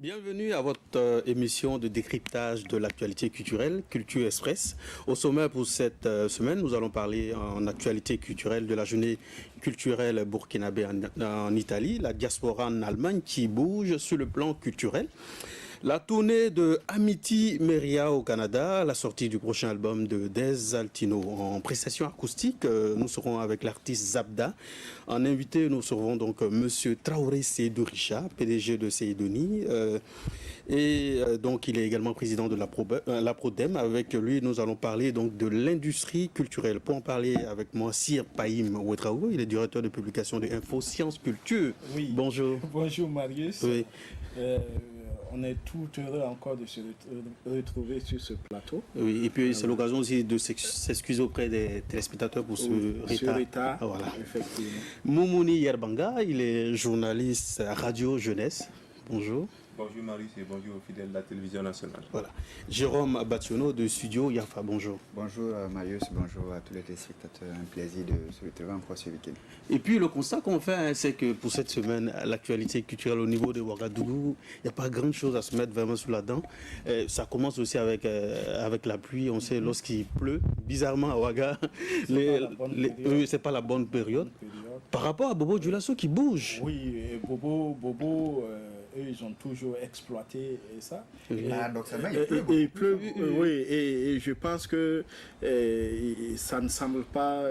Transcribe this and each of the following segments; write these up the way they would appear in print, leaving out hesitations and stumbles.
Bienvenue à votre émission de décryptage de l'actualité culturelle, Culture Express. Au sommet pour cette semaine, nous allons parler en actualité culturelle de la journée culturelle burkinabé en Italie, la diaspora en Allemagne qui bouge sur le plan culturel. La tournée de Amity Meria au Canada, la sortie du prochain album de Des Altino. En prestation acoustique, nous serons avec l'artiste Zabda. En invité, nous serons donc Monsieur Traoré Seydou Richa, PDG de Seydoni. Donc il est également président de la Prodem. Avec lui, nous allons parler donc de l'industrie culturelle. Pour en parler avec moi, Sir Païm Ouetraogo, il est directeur de publication de Info Sciences Culture. Oui. Bonjour. Bonjour Marius. Oui. On est tout heureux encore de se retrouver sur ce plateau. Oui, et puis c'est l'occasion aussi de s'excuser auprès des téléspectateurs pour ce retard. Voilà. Effectivement. Moumouni Yerbanga, il est journaliste à Radio Jeunesse. Bonjour. Bonjour Marius et bonjour aux fidèles de la télévision nationale. Voilà. Jérôme Bationo de Studio Yafa, bonjour. Bonjour Marius, bonjour à tous les téléspectateurs. Un plaisir de se retrouver encore ce week-end. Et puis le constat qu'on fait, c'est que pour cette semaine, l'actualité culturelle au niveau de Ouagadougou, il n'y a pas grand-chose à se mettre vraiment sous la dent. Ça commence aussi avec la pluie. On sait lorsqu'il pleut, bizarrement à Ouaga, c'est pas la bonne période. Par rapport à Bobo Dioulasso qui bouge. Oui, Bobo eux, ils ont toujours exploité ça. Paradoxalement, il pleut. Oui, et je pense que ça ne semble pas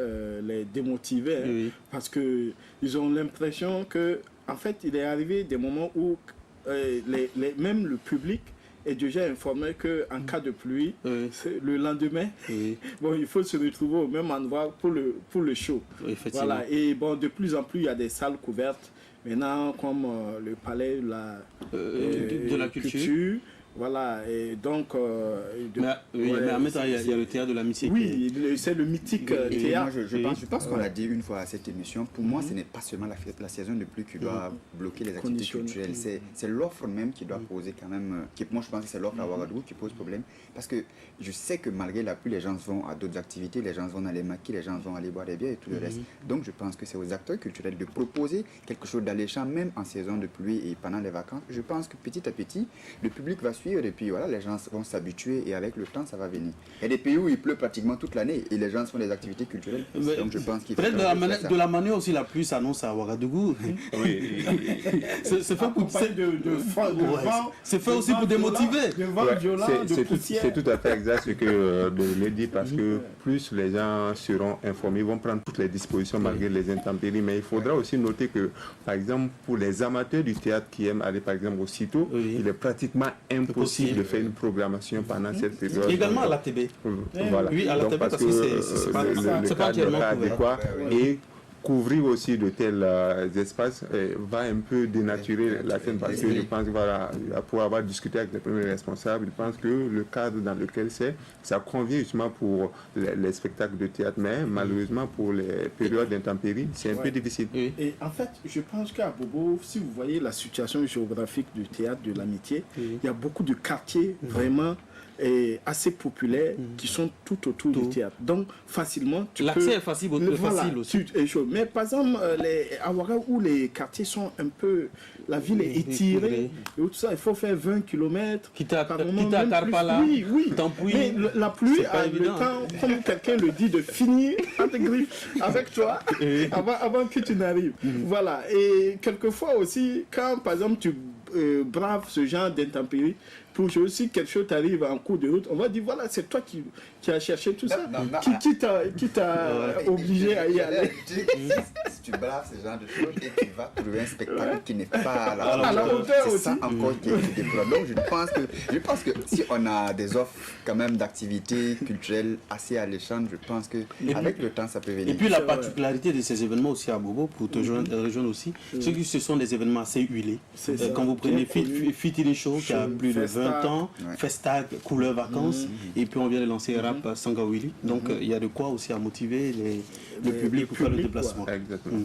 les démotiver, hein, parce qu'ils ont l'impression que, en fait, il est arrivé des moments où même le public est déjà informé qu'en cas de pluie, le lendemain, bon, il faut se retrouver au même endroit pour le show. Voilà. Et bon, de plus en plus, il y a des salles couvertes. Maintenant, comme le palais de la culture, voilà, et donc... mais en même temps, il y a le théâtre de l'amitié. Oui, c'est le mythique théâtre. Moi, je pense qu'on l'a dit une fois à cette émission, pour moi, ce n'est pas seulement la saison de pluie qui doit bloquer les activités culturelles, c'est l'offre même qui doit poser quand même... moi, je pense que c'est l'offre à Ouagadougou qui pose problème, parce que je sais que malgré la pluie, les gens vont à d'autres activités, les gens vont dans les maquis, les gens vont aller boire des bières et tout le reste. Donc, je pense que c'est aux acteurs culturels de proposer quelque chose d'alléchant, même en saison de pluie et pendant les vacances. Je pense que petit à petit, le public va suivre et puis voilà, les gens vont s'habituer et avec le temps, ça va venir. Il y a des pays où il pleut pratiquement toute l'année et les gens font des activités culturelles. Donc je pense qu'il faut de la manière aussi la pluie s'annonce à Ouagadougou. Oui. C'est fait pour c'est fait aussi pour démotiver. C'est tout à fait exact ce que le dit, parce que plus les gens seront informés, ils vont prendre toutes les dispositions malgré les intempéries. Mais il faudra aussi noter que, par exemple, pour les amateurs du théâtre qui aiment aller par exemple au CITO, il est pratiquement impossible de faire une programmation pendant cette période. Également à la TB. Voilà. Oui, à la TB, parce que c'est pas entièrement adéquat. Et couvrir aussi de tels espaces va un peu dénaturer la scène, parce que je pense que voilà, pour avoir discuté avec les premiers responsables, je pense que le cadre dans lequel ça convient justement pour les spectacles de théâtre, mais malheureusement pour les périodes d'intempéries, c'est un peu difficile. Et en fait, je pense qu'à Bobo, si vous voyez la situation géographique du théâtre de l'amitié, il y a beaucoup de quartiers vraiment assez populaires qui sont tout autour du théâtre. Donc facilement, l'accès est facile aussi. Mais par exemple, à Ouaga, où les quartiers sont un peu... La ville est étirée, et tout ça, il faut faire 20 km. Quitte à Karpala. Oui. Mais la pluie a le temps, comme quelqu'un le dit, de finir entre griffes avec toi avant que tu n'arrives. Voilà. Et quelquefois aussi, quand par exemple tu braves ce genre d'intempéries, pour que aussi quelque chose t'arrive en cours de route, on va dire voilà, c'est toi qui as cherché tout ça, qui t'a obligé à y aller. Si tu braves ce genre de choses et tu vas trouver un spectacle qui n'est pas à la hauteur, c'est ça encore qui est déplorable. Donc je pense que si on a des offres quand même d'activités culturelles assez alléchantes, je pense que avec le temps ça peut venir. Et puis la particularité de ces événements aussi à Bobo, pour te rejoindre aussi, c'est que ce sont des événements assez huilés. Quand vous prenez Fitini Show qui a plus de 20 ans, Festac, Couleur Vacances, et puis on vient de lancer Rap Sangawili. Donc il y a de quoi aussi à motiver le public pour faire le déplacement. Exactement.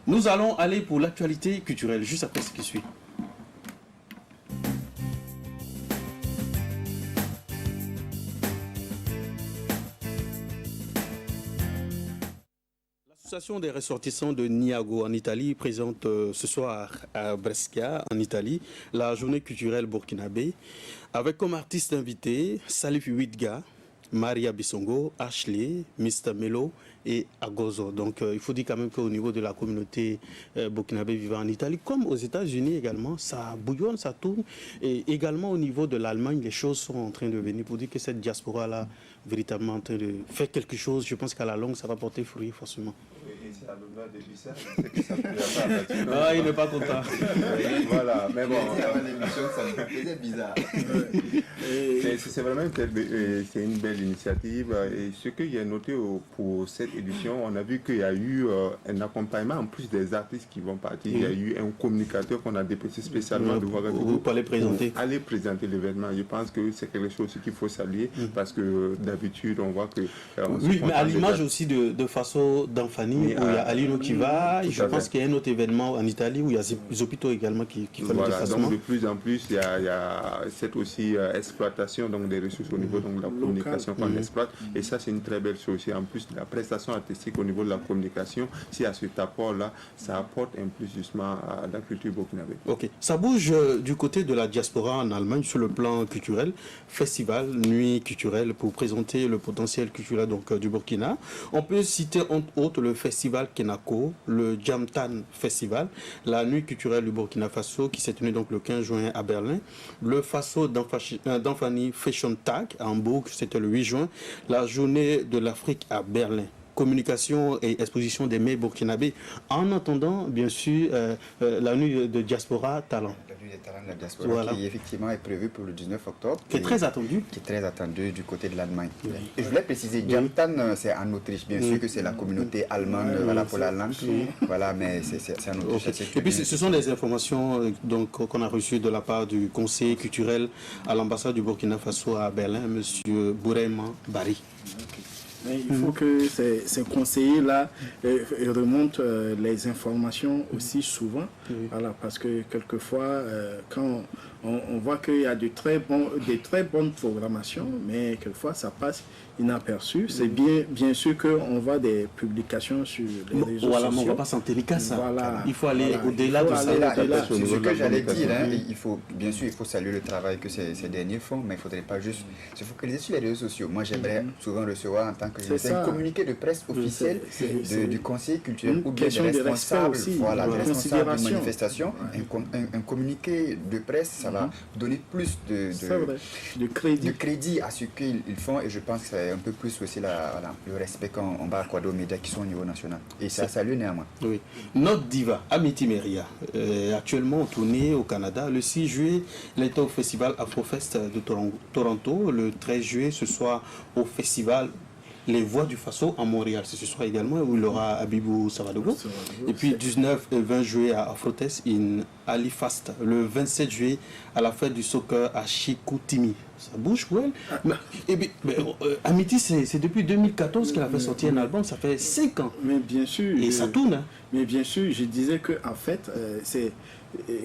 Nous allons aller pour l'actualité culturelle, juste après ce qui suit. L'association des ressortissants de Niago en Italie présente ce soir à Brescia, en Italie, la journée culturelle burkinabé, avec comme artistes invités Salif Ouidga, Maria Bissongo, Ashley, Mr. Melo et Agozo. Donc il faut dire quand même qu'au niveau de la communauté burkinabé vivant en Italie, comme aux États-Unis également, ça bouillonne, ça tourne. Et également au niveau de l'Allemagne, les choses sont en train de venir pour dire que cette diaspora-là, véritablement en train de faire quelque chose. Je pense qu'à la longue, ça va porter fruit forcément. Et c'est à l'honneur de Bissa, c'est que ça ne pas. Ah, il n'est pas content. Voilà, mais bon. Avant l'émission, ça me faisait bizarre. C'est vraiment c'est une belle initiative. Et ce que j'ai noté pour cette édition, on a vu qu'il y a eu un accompagnement en plus des artistes qui vont partir. Il y a eu un communicateur qu'on a dépêché spécialement de Ouagadougou pour aller présenter l'événement. Je pense que c'est quelque chose qu'il faut saluer parce que d'habitude on voit que... oui, mais à l'image aussi de Faso d'Anfani, où il y a Alino qui va, je pense qu'il y a un autre événement en Italie où il y a Zopito également qui fait le déplacement. Donc de plus en plus, il y a cette aussi exploitation donc, des ressources au niveau donc, de la communication qu'on exploite. Et ça, c'est une très belle chose. Et en plus de la prestation artistique au niveau de la communication, si à cet apport-là, ça apporte un plus justement à la culture burkinabé. Ok. Ça bouge du côté de la diaspora en Allemagne sur le plan culturel. Festival, nuit culturelle pour présenter le potentiel culturel donc, du Burkina. On peut citer entre autres le festival Kenako, le Jamtan Festival, la nuit culturelle du Burkina Faso qui s'est tenue donc le 15 juin à Berlin, le Faso d'Anfani Fashion Tag à Hambourg, c'était le 8 juin, la journée de l'Afrique à Berlin. Communication et exposition des mets burkinabés. En attendant, bien sûr, la nuit de diaspora talent. La nuit des talents de la diaspora qui effectivement est prévue pour le 19 octobre. Qui est très attendu. Qui est très attendu du côté de l'Allemagne. Oui. Et je voulais préciser, Jamtan, c'est en Autriche. Bien sûr que c'est la communauté allemande voilà, pour la langue. Voilà, mais c'est en Autriche. Okay. Et puis ce sont des informations qu'on a reçues de la part du conseiller culturel à l'ambassade du Burkina Faso à Berlin, M. Bourema Bari. Okay. Mais il faut que ces conseillers-là remontent les informations aussi souvent, voilà, parce que quelquefois, quand on voit qu'il y a des très bonnes programmations, mais quelquefois ça passe inaperçu. C'est bien sûr qu'on voit des publications sur les réseaux sociaux. Mais on ne va pas s'enterrer qu'à ça. Voilà, il faut aller au-delà de ça. C'est ce que j'allais dire. Hein. Bien sûr, il faut saluer le travail que ces derniers font, mais il ne faudrait pas juste se focaliser sur les réseaux sociaux. Moi, j'aimerais souvent recevoir en tant que un communiqué de presse officiel du conseiller culturel ou bien des responsables, voilà, des responsables de manifestation. Un communiqué de presse, ça va donner plus de crédit à ce qu'ils font, et je pense que c'est un peu plus aussi le respect qu'on va accorder aux médias qui sont au niveau national. Et ça salue néanmoins. Oui. Notre diva, Amity Meria, actuellement en tournée au Canada. Le 6 juillet, elle était au festival Afrofest de Toronto. Le 13 juillet, ce soir au festival Les Voix du Faso à Montréal. C'est ce soir également où il y aura Abibou Savadogo. Et puis 19 et 20 juillet à Afrotest in Halifax. Le 27 juillet à la fête du soccer à Chicoutimi. Ça bouge pour elle. Amity, c'est depuis 2014 qu'elle a fait sortir un album. Ça fait 5 ans. Mais bien sûr. Et ça tourne. Hein. Mais bien sûr, je disais que en fait,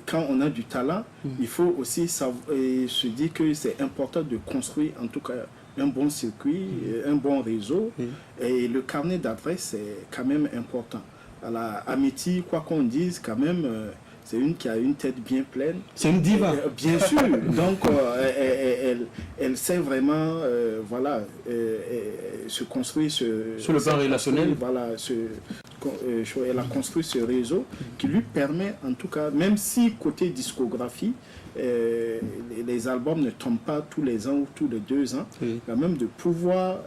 quand on a du talent, il faut aussi se dire que c'est important de construire en tout cas un bon circuit, un bon réseau, et le carnet d'adresse c'est quand même important. À Amity, quoi qu'on dise, quand même, c'est une qui a une tête bien pleine. C'est une diva. Bien sûr. Donc, elle sait vraiment, se construire sur le plan relationnel. Voilà, elle a construit ce réseau qui lui permet, en tout cas, même si côté discographie, les albums ne tombent pas tous les ans ou tous les 2 ans, quand même de pouvoir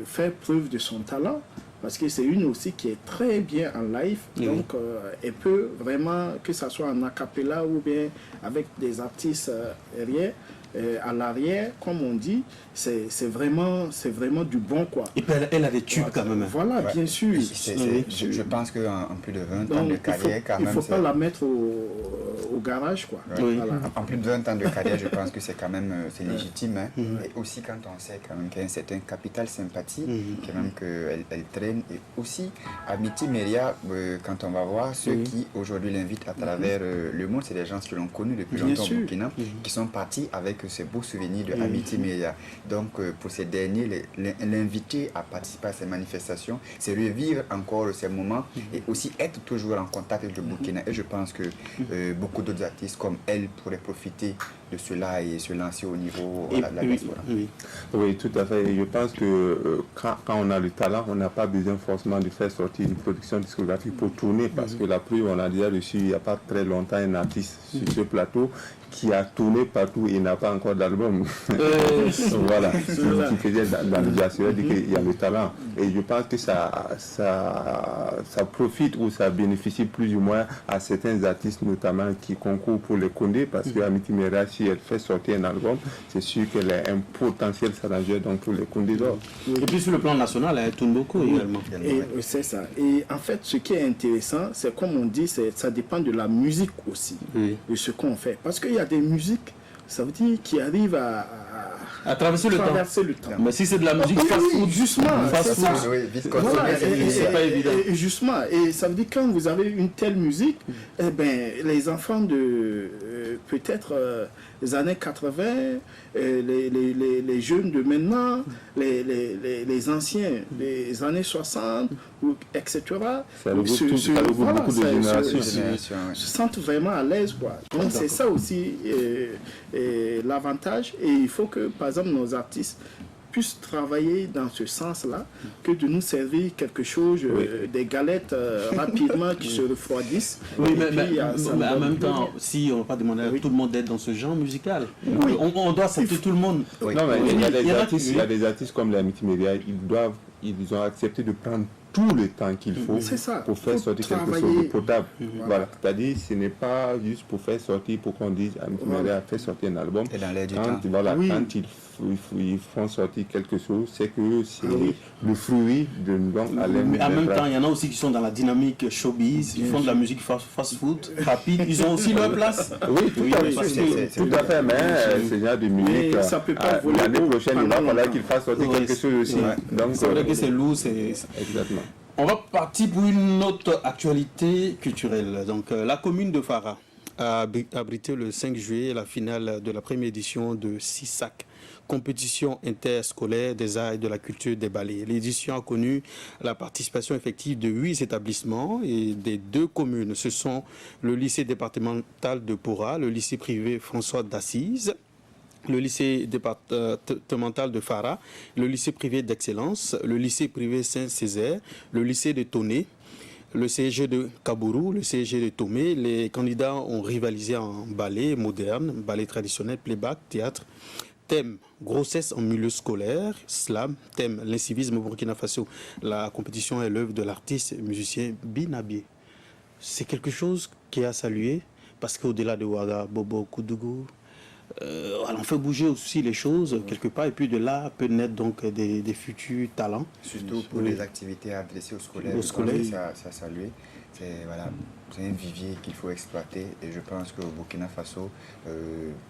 faire preuve de son talent, parce que c'est une aussi qui est très bien en live, donc elle peut vraiment, que ce soit en a cappella ou bien avec des artistes derrière, à l'arrière, comme on dit, c'est vraiment du bon, quoi. Et puis elle a des tubes quand même. Voilà, bien sûr. Je pense qu'en plus de 20 ans de carrière, quand même... Il ne faut pas la mettre au garage, quoi. Voilà. En plus de 20 ans de carrière, je pense que c'est quand même c'est légitime. Hein. Et aussi quand on sait quand même qu'il y a un certain capital sympathie, quand même qu'elle traîne. Et aussi, Amity Meria, quand on va voir ceux qui aujourd'hui l'invitent à travers le monde, c'est des gens que l'on connaît depuis longtemps au Burkina, qui sont partis avec avec ces beaux souvenirs de Amity Media. Donc, pour ces derniers, l'inviter à participer à ces manifestations, c'est revivre encore ces moments et aussi être toujours en contact avec le Burkina. Et je pense que beaucoup d'autres artistes comme elle pourraient profiter de cela et se lancer au niveau de la diaspora. Oui, tout à fait. Et je pense que quand on a le talent, on n'a pas besoin forcément de faire sortir une production discographique pour tourner, parce que la preuve, on a déjà reçu il n'y a pas très longtemps un artiste sur ce plateau qui a tourné partout et n'a pas encore d'album. Voilà, qui faisait dans le jazz, il y a le talent. Et je pense que ça profite ou ça bénéficie plus ou moins à certains artistes, notamment qui concourent pour les Condé, parce que Amity Media, si elle fait sortir un album, c'est sûr qu'elle a un potentiel s'arranger donc pour les Condé d'or. Et puis sur le plan national, elle tourne beaucoup également. C'est ça. Et en fait, ce qui est intéressant, c'est comme on dit, ça dépend de la musique aussi, de ce qu'on fait. Parce qu'il y a des musiques, ça veut dire, qui arrivent à traverser le temps. Mais si c'est de la musique fast-food, justement, c'est ça. Voilà, c'est pas évident. Et justement, et ça veut dire quand vous avez une telle musique, eh ben, les enfants de peut-être les années 80, les jeunes de maintenant, les anciens des années 60, etc. Ça regroupe beaucoup de générations. Se sentent vraiment à l'aise, quoi. Donc c'est ça aussi l'avantage. Et il faut que, par exemple, nos artistes puissent travailler dans ce sens-là, que de nous servir quelque chose, des galettes rapidement qui se refroidissent. Oui, mais en même temps, si on ne va pas demander à tout le monde d'être dans ce genre musical, on doit accepter tout le monde. Non, mais il y a des artistes comme les Amity Media, ils ont accepté de prendre tout le temps qu'il faut pour faire sortir quelque chose de potable. Voilà. C'est-à-dire, ce n'est pas juste pour faire sortir, pour qu'on dise Amity Media a fait sortir un album. Et dans l'air du temps. Quand ils font sortir quelque chose, c'est que c'est le fruit de mais en même temps, il y en a aussi qui sont dans la dynamique showbiz, ils font de la musique fast-food, rapide, ils ont aussi leur place. Oui, tout à fait, mais c'est genre de musique. L'année prochaine, il va falloir qu'il fasse sortir quelque chose aussi. Donc, c'est vrai que c'est lourd, exactement. On va partir pour une autre actualité culturelle. Donc, la commune de Fara a abrité le 5 juillet la finale de la première édition de CISAC, compétition interscolaire des arts et de la culture des ballets. L'édition a connu la participation effective de 8 établissements et des 2 communes. Ce sont le lycée départemental de Pora, le lycée privé François d'Assise, le lycée départemental de Fara, le lycée privé d'excellence, le lycée privé Saint-Césaire, le lycée de Toné, le CEG de Kabourou, le CEG de Tomé. Les candidats ont rivalisé en ballet moderne, ballet traditionnel, playback, théâtre. Thème grossesse en milieu scolaire, slam. Thème l'incivisme au Burkina Faso. La compétition est l'œuvre de l'artiste et musicien Binabié. C'est quelque chose qui est à saluer parce qu'au-delà de Ouaga, Bobo, Koudougou, on fait bouger aussi les choses quelque part et puis de là peut naître donc des futurs talents. Surtout pour les activités adressées aux scolaires. Ça saluer. C'est un vivier qu'il faut exploiter et je pense qu'au Burkina Faso,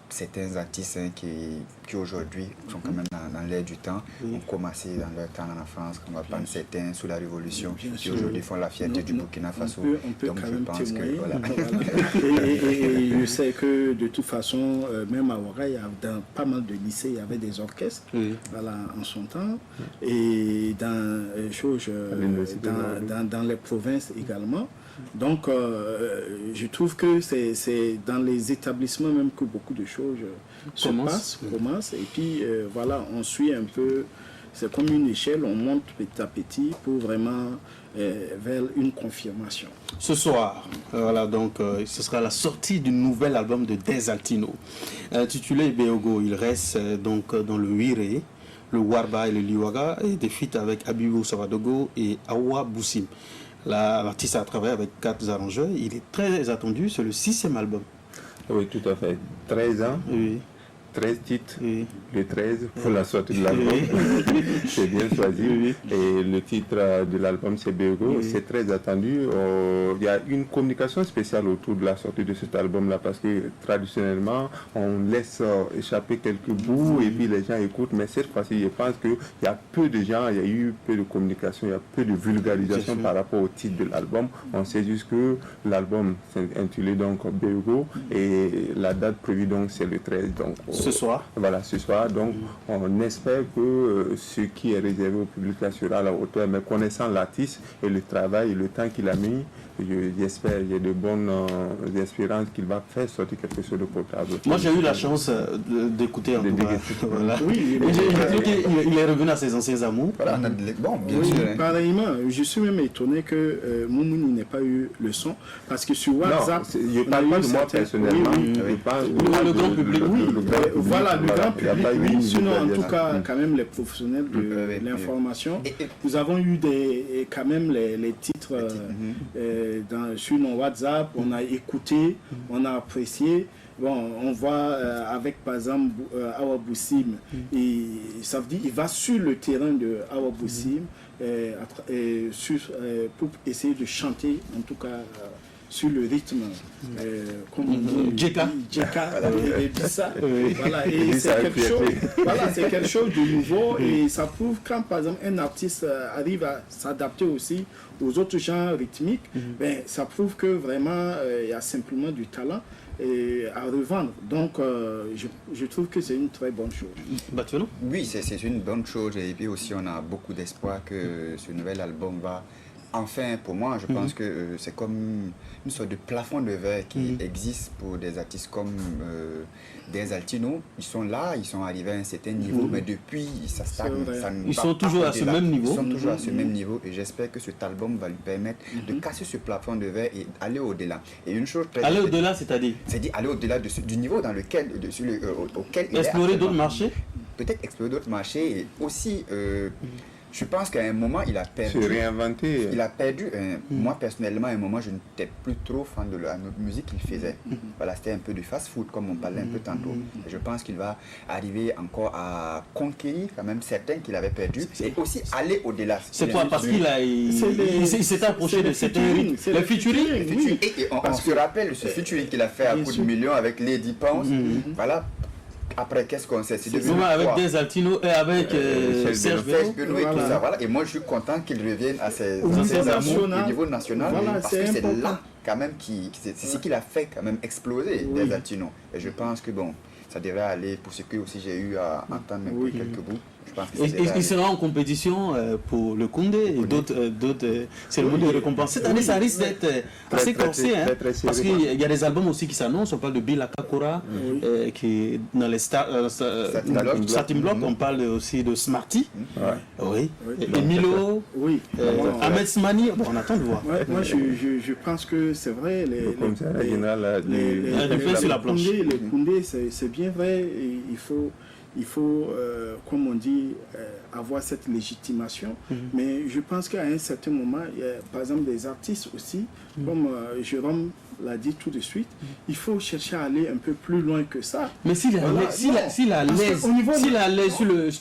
certains artistes qui aujourd'hui sont quand même dans l'air du temps, ont commencé dans leur temps en France, comme on va prendre certains sous la Révolution, qui aujourd'hui font la fierté du Burkina Faso. On peut donc quand je même pense témoigner. Que et je sais que de toute façon, même à Ouaga, dans pas mal de lycées, il y avait des orchestres en son temps et dans les provinces également. Donc, je trouve que c'est dans les établissements même que beaucoup de choses commencent. Et puis, on suit un peu, c'est comme une échelle, on monte petit à petit pour vraiment vers une confirmation. Ce soir, ce sera la sortie du nouvel album de Desaltino, intitulé Beogo. Il reste donc dans le Huiré, le Warba et le Liwaga, et des feats avec Abibou Savadogo et Awa Boussim. L'artiste a travaillé avec 4 arrangeurs. Il est très attendu. C'est le 6e album. Oui, tout à fait. 13 ans. Oui. 13 titres, le 13 pour la sortie de l'album. C'est bien choisi. Et le titre de l'album, c'est Beogo. C'est très attendu. Il y a une communication spéciale autour de la sortie de cet album-là parce que traditionnellement, on laisse échapper quelques bouts et puis les gens écoutent. Mais cette fois-ci, je pense qu'il y a peu de gens, il y a eu peu de communication, il y a peu de vulgarisation par rapport au titre de l'album. On sait juste que l'album s'est intitulé donc Beogo et la date prévue donc c'est le 13. Donc, ce soir. Voilà, ce soir. Donc, on espère que ce qui est réservé au public là sera à la hauteur, mais connaissant l'artiste et le travail et le temps qu'il a mis, j'espère, j'ai de bonnes espérances qu'il va faire sortir quelque chose de potable. Moi, j'ai eu la chance d'écouter en tout cas. Voilà. Oui, il est revenu à ses anciens amours. Voilà, bon, bien sûr. Hein. Pareillement, je suis même étonné que Moumouni n'ait pas eu le son, parce que sur WhatsApp, je ne parle pas de moi personnellement. Le grand public, voilà, le grand public, oui. Sinon, en tout cas, quand même, les professionnels de l'information, nous avons eu quand même les titres sur nos WhatsApp, on a écouté, on a apprécié. Bon, on voit avec par exemple Awa Boussim, et ça veut dire qu'il va sur le terrain de Awa Boussim pour essayer de chanter, en tout cas sur le rythme, comme on dit, Djeka, et Bissa. Voilà, et c'est quelque chose de nouveau, et ça prouve quand par exemple un artiste arrive à s'adapter aussi aux autres genres rythmiques, ben, ça prouve que vraiment il y a simplement du talent à revendre. Donc je trouve que c'est une très bonne chose. Oui, c'est une bonne chose, et puis aussi on a beaucoup d'espoir que ce nouvel album va enfin, pour moi, je pense que c'est comme une sorte de plafond de verre qui existe pour des artistes comme des Altino. Ils sont là, ils sont arrivés à un certain niveau, mais depuis, ça stagne. Ils sont toujours à ce même niveau. Ils sont toujours à ce même niveau, et j'espère que cet album va lui permettre de casser ce plafond de verre et aller au-delà. Et une chose très... Aller au-delà, c'est-à-dire? C'est-à-dire aller au-delà du niveau dans lequel, auquel il est. Explorer d'autres marchés? Peut-être explorer d'autres marchés, et aussi... je pense qu'à un moment, il a perdu... Se réinventer. Il a perdu... moi, personnellement, à un moment, je n'étais plus trop fan de la musique qu'il faisait. Voilà, c'était un peu du fast-food, comme on parlait un peu tantôt. Et je pense qu'il va arriver encore à conquérir quand même certains qu'il avait perdus, et aussi aller au-delà. C'est quoi? Parce qu'il s'est approché de certains rythmes. Le featuring. Et on se rappelle ce featuring qu'il a fait à coup de millions avec Lady Pons. Voilà. Après, qu'est-ce qu'on sait? C'est avec des Altino et avec Serge Benoît et tout ça. Voilà. Et moi, je suis content qu'il revienne à ses amours au niveau national. Voilà, parce que c'est là, quand même, c'est ce qu'il a fait quand même exploser des Altino. Et je pense que, bon, ça devrait aller pour ce que aussi j'ai eu à entendre même quelques bouts. Il sera en compétition pour le Koundé et d'autres cérémonies de récompense. Cette année, ça risque d'être assez corsé, parce qu'il y a des albums aussi qui s'annoncent. On parle de Bill Kakura, qui est dans les Satin Block. On parle aussi de Smarty, et Milo, Ahmed Smani. Bon, on attend de voir. Moi, je pense que c'est vrai. Les Koundé, c'est bien vrai. Il faut, comme on dit, avoir cette légitimation. Mais je pense qu'à un certain moment, il y a, par exemple, des artistes aussi, comme Jérôme l'a dit tout de suite, il faut chercher à aller un peu plus loin que ça. Mais s'il a l'aise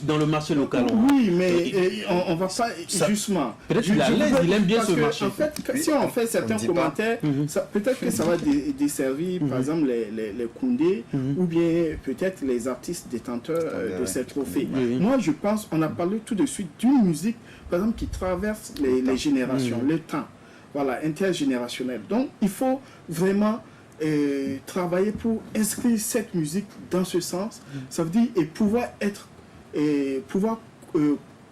dans le marché local. Oui, mais on va pas justement. Peut-être qu'il a l'aise, il aime bien ce marché. En fait, si on fait certains commentaires, peut-être que ça va desservir, par exemple, les Koundé, ou bien peut-être les artistes détenteurs de ces trophées. Moi, je pense, on a parlé tout de suite d'une musique, par exemple, qui traverse les générations, le temps. Voilà, intergénérationnel. Donc, il faut vraiment travailler pour inscrire cette musique dans ce sens. Ça veut dire pouvoir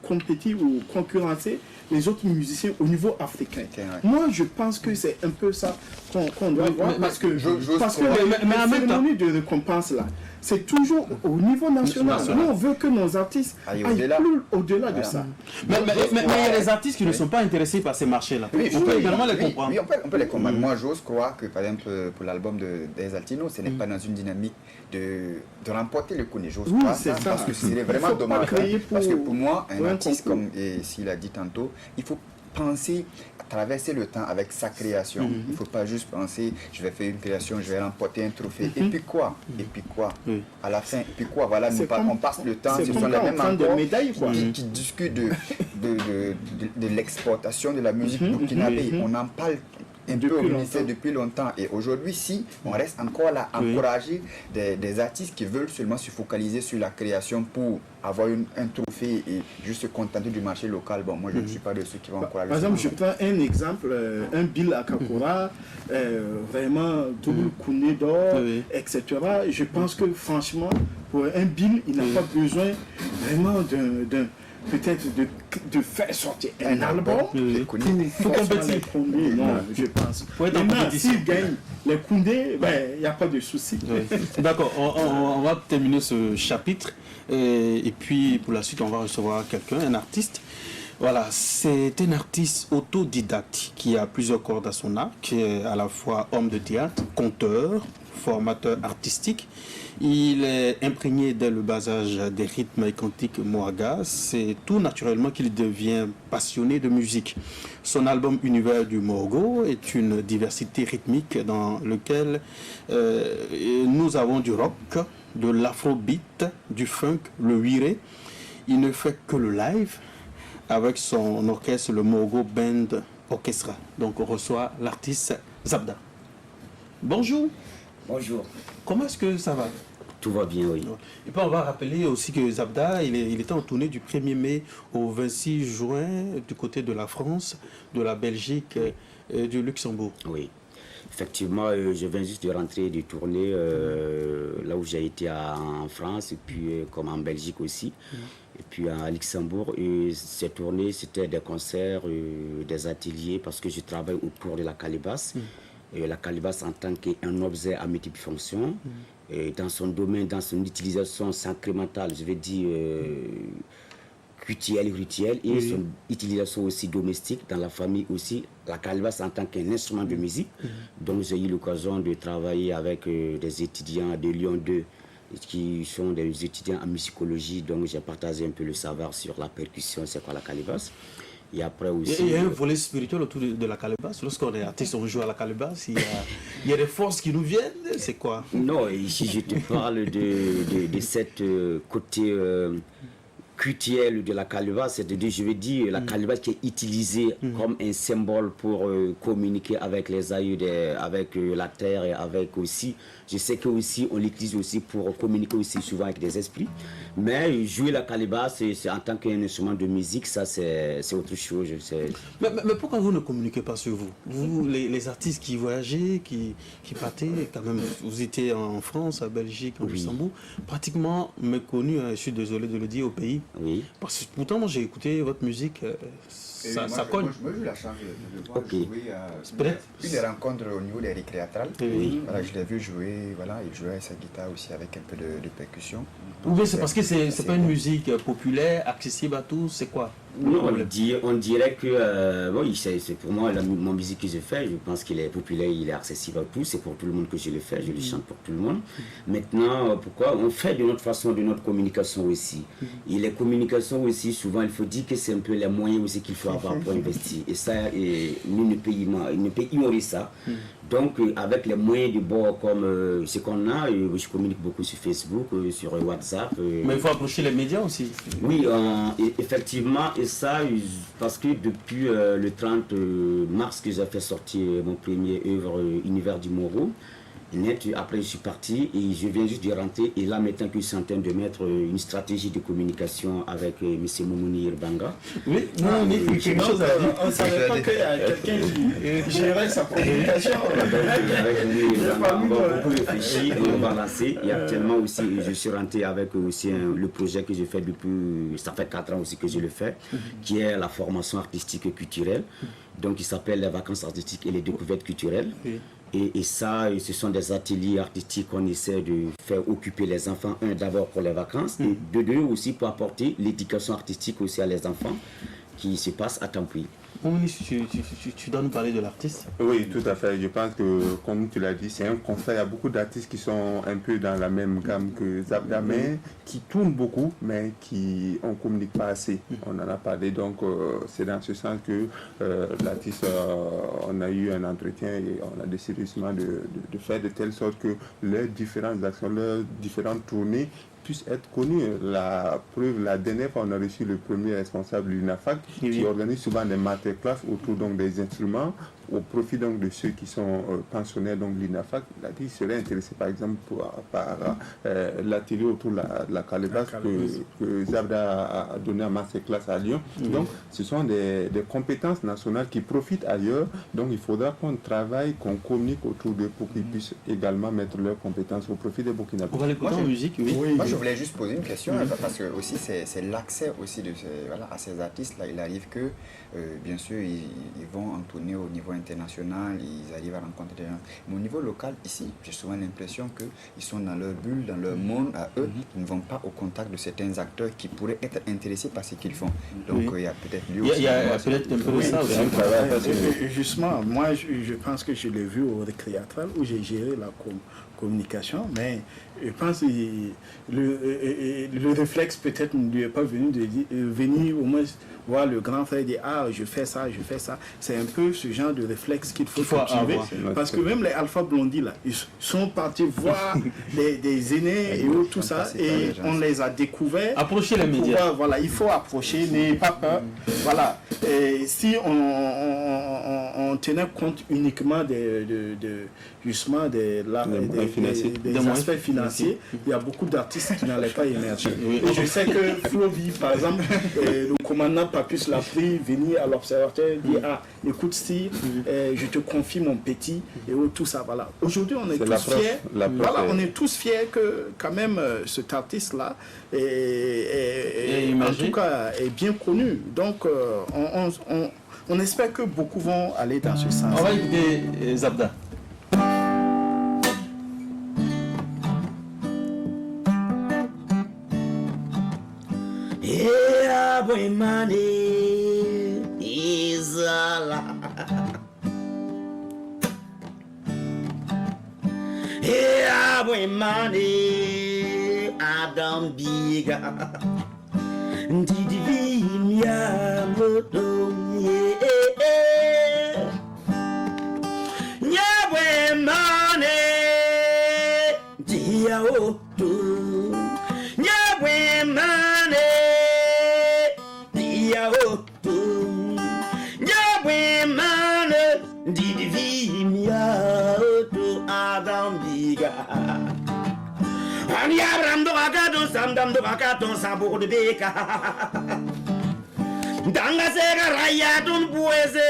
compétir ou concurrencer les autres musiciens au niveau africain. Moi, je pense que c'est un peu ça qu'on doit voir, parce que les cérémonies de récompense là, c'est toujours au niveau national. Nous, on veut que nos artistes aillent plus au-delà de ça. Mais il y a des artistes qui ne sont pas intéressés par ces marchés-là. On peut également les comprendre. Oui, on peut les comprendre. Moi, j'ose croire que, par exemple, pour l'album des Altino, ce n'est pas dans une dynamique de remporter le Koundé. J'ose croire ça, parce que c'est vraiment dommage. Parce que pour moi, un artiste, comme s'il a dit tantôt, il faut penser à traverser le temps avec sa création. Il ne faut pas juste penser, je vais faire une création, je vais remporter un trophée. Et puis quoi? Et puis quoi? À la fin, et puis quoi? Voilà, on passe le temps, ce sont les mêmes encore qui discutent de l'exportation de la musique burkinabé. On en parle un peu au ministère depuis longtemps. Et aujourd'hui, si on reste encore là, encourager des artistes qui veulent seulement se focaliser sur la création pour avoir un trophée et juste se contenter du marché local, bon, moi je ne suis pas de ceux qui vont encourager. Par exemple, je prends un exemple, un Bill Akakura, vraiment double couné d'or, etc. Je pense que franchement, pour un Bill, il n'a pas besoin vraiment peut-être de faire sortir un album pour compétir. Non, je pense. Maintenant, s'il gagne les Koundé, il n'y a pas de souci. D'accord, on va terminer ce chapitre et puis pour la suite, on va recevoir quelqu'un, un artiste. Voilà, c'est un artiste autodidacte qui a plusieurs cordes à son arc, qui est à la fois homme de théâtre, conteur, formateur artistique. Il est imprégné dès le bas âge des rythmes et cantiques moagas. C'est tout naturellement qu'il devient passionné de musique. Son album Univers du Morgo est une diversité rythmique dans lequel nous avons du rock, de l'afrobeat, du funk, le wiré. Il ne fait que le live avec son orchestre, le Morgo Band Orchestra. Donc on reçoit l'artiste Zabda. Bonjour. Bonjour. Comment est-ce que ça va? Tout va bien, oui. Et puis on va rappeler aussi que Zabda, il était en tournée du 1er mai au 26 juin du côté de la France, de la Belgique et du Luxembourg. Oui. Effectivement, je viens juste de rentrer de tournée là où j'ai été en France et puis comme en Belgique aussi. Et puis à Luxembourg, ces tournées, c'était des concerts, des ateliers parce que je travaille autour de la calebasse. La calebasse en tant qu'un objet à multiples fonctions. Et dans son domaine, dans son utilisation sacramentale, je vais dire cultuelle, rituelle, et son utilisation aussi domestique, dans la famille aussi, la calebasse en tant qu'un instrument de musique. Donc j'ai eu l'occasion de travailler avec des étudiants de Lyon 2, qui sont des étudiants en musicologie, donc j'ai partagé un peu le savoir sur la percussion, c'est quoi la calebasse. Et après aussi, il y a un volet spirituel autour de la calebasse. Lorsqu'on est artiste, on joue à la calebasse. Il y a des forces qui nous viennent. C'est quoi? Non, ici je te parle de cette côté culturel de la calebasse. C'est-à-dire, je veux dire, la calebasse qui est utilisée comme un symbole pour communiquer avec les aïeux, avec la terre et avec aussi. Je sais que aussi on l'utilise aussi pour communiquer aussi souvent avec des esprits. Mais jouer la calebasse, c'est en tant qu'un instrument de musique, ça c'est autre chose. Mais pourquoi vous ne communiquez pas sur vous? Vous, les artistes qui voyageaient, qui partaient, quand même, vous étiez en France, en Belgique, en Luxembourg, pratiquement méconnus, je suis désolé de le dire, au pays. Oui. Parce que pourtant, moi j'ai écouté votre musique. Ça colle. Moi, j'ai eu la chance de voir jouer une rencontre au niveau des récréatrales. Voilà, je l'ai vu jouer, voilà, il jouait avec sa guitare aussi avec un peu de percussion. Ou bien c'est parce que c'est pas une musique populaire, accessible à tous, c'est quoi? Non, on dirait que bon, c'est pour moi mon musique que je fais, je pense qu'il est populaire, il est accessible à tous, c'est pour tout le monde que je le fais, je le chante pour tout le monde. Maintenant, pourquoi on fait de notre façon, de notre communication aussi. Et les communications aussi, souvent, il faut dire que c'est un peu les moyens aussi qu'il faut avoir pour investir. Et ça, nous ne peut ignorer ça. Donc, avec les moyens de bord comme ce qu'on a, je communique beaucoup sur Facebook, sur WhatsApp. Mais il faut approcher les médias aussi. Oui, effectivement, et ça, parce que depuis le 30 mars que j'ai fait sortir mon premier œuvre, Univers du Morgo, net, après je suis parti et je viens juste de rentrer et là maintenant que je suis en train de mettre une stratégie de communication avec M. Moumouni Irbanga. Oui, on est quelque chose à dire. On ne savait pas qu'il y a quelqu'un qui gérait sa communication. Avec lui, on va beaucoup réfléchir et on va lancer. Et actuellement aussi, je suis rentré avec aussi le projet que j'ai fait depuis, ça fait 4 ans aussi que je le fais, qui est la formation artistique et culturelle. Donc il s'appelle les vacances artistiques et les découvertes culturelles. Et ça, ce sont des ateliers artistiques qu'on essaie de faire occuper les enfants, d'abord pour les vacances, et deux aussi pour apporter l'éducation artistique aussi à les enfants qui se passe à Tampouy. Tu dois nous parler de l'artiste? Oui, tout à fait. Je pense que, comme tu l'as dit, c'est un concert. Il y a beaucoup d'artistes qui sont un peu dans la même gamme que Zabda, mais qui tournent beaucoup, mais qui on communique pas assez. On en a parlé, donc c'est dans ce sens que l'artiste, on a eu un entretien et on a décidé justement de faire de telle sorte que leurs différentes actions, leurs différentes tournées puissent être connues. La preuve, la dernière fois, on a reçu le premier responsable de l'UNAFAC qui organise souvent des masterclass autour donc, des instruments au profit donc de ceux qui sont pensionnaires donc de l'INAFAC. Il a dit qu'il serait intéressé par exemple par l'atelier autour de la calebasse que Zabda a donné à Masterclass à Lyon. Donc ce sont des compétences nationales qui profitent ailleurs. Donc il faudra qu'on travaille, qu'on communique autour d'eux pour qu'ils puissent également mettre leurs compétences au profit des Burkinabés. On va l'écouter en musique, oui. Moi, je voulais juste poser une question, parce que aussi c'est l'accès aussi à ces artistes-là. Il arrive que, bien sûr, ils vont en tournée au niveau international, ils arrivent à rencontrer des gens. Mais au niveau local, ici, j'ai souvent l'impression qu'ils sont dans leur bulle, dans leur monde à eux. Ils ne vont pas au contact de certains acteurs qui pourraient être intéressés par ce qu'ils font. Donc, il y a peut-être lui aussi. Il y a peut-être un peu de ça aussi. Justement, moi, je pense que je l'ai vu au Récréatral où j'ai géré la communication, mais je pense que le réflexe peut-être ne lui est pas venu de venir au moins voir le grand frère et dire ah je fais ça. C'est un peu ce genre de réflexe qu'il faut cultiver, parce que même les Alpha Blondy là, ils sont partis voir des aînés et tout ça, et on les a découverts. Approcher les médias. Voilà, il faut approcher, n'ayez pas peur. Voilà. Et si on tenait compte uniquement justement des aspects financiers, il y a beaucoup d'artistes qui n'allaient pas émerger. Et je sais que Floby, par exemple, le commandant Papus l'a pris, venir à l'observateur, dire ah, écoute si, je te confie mon petit, et tout ça, voilà. Aujourd'hui, on est tous fiers. Voilà, on est tous fiers que quand même cet artiste-là en tout cas est bien connu. Donc, on espère que beaucoup vont aller dans ce sens. On va écouter Zabda. Adam Biga Didi Mia Moto Nyawe Mane Dia Oto Nyawe Mane Dia Oto Nyawe Mane Didi Mia Oto Adam Biga Ani Abraham do akaton samdam do akaton sabo de beka. Danga sega raya don bueze.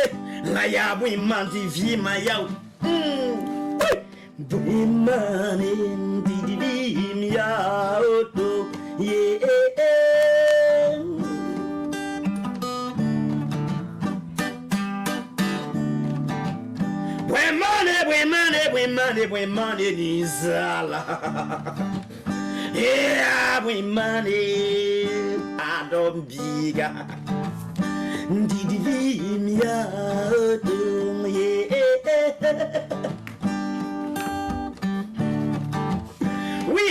Raya bu imanti vi maya. Bu imane di mia oto ye. We money nizala. Yeah, we money. I don't biga. Didi mia oto yeah. Oui,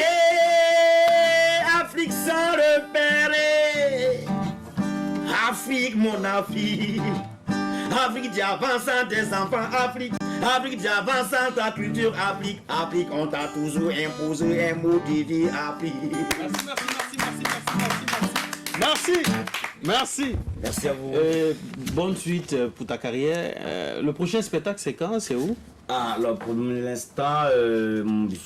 Afrique sans repérer. Afrique mon Afrique. Afrique d'avançant des enfants, Afrique d'avançant ta culture, Afrique, on t'a toujours imposé un mot de vie, Afrique. Merci. Merci à vous. Bonne suite pour ta carrière. Le prochain spectacle, c'est quand? C'est où? Alors pour l'instant,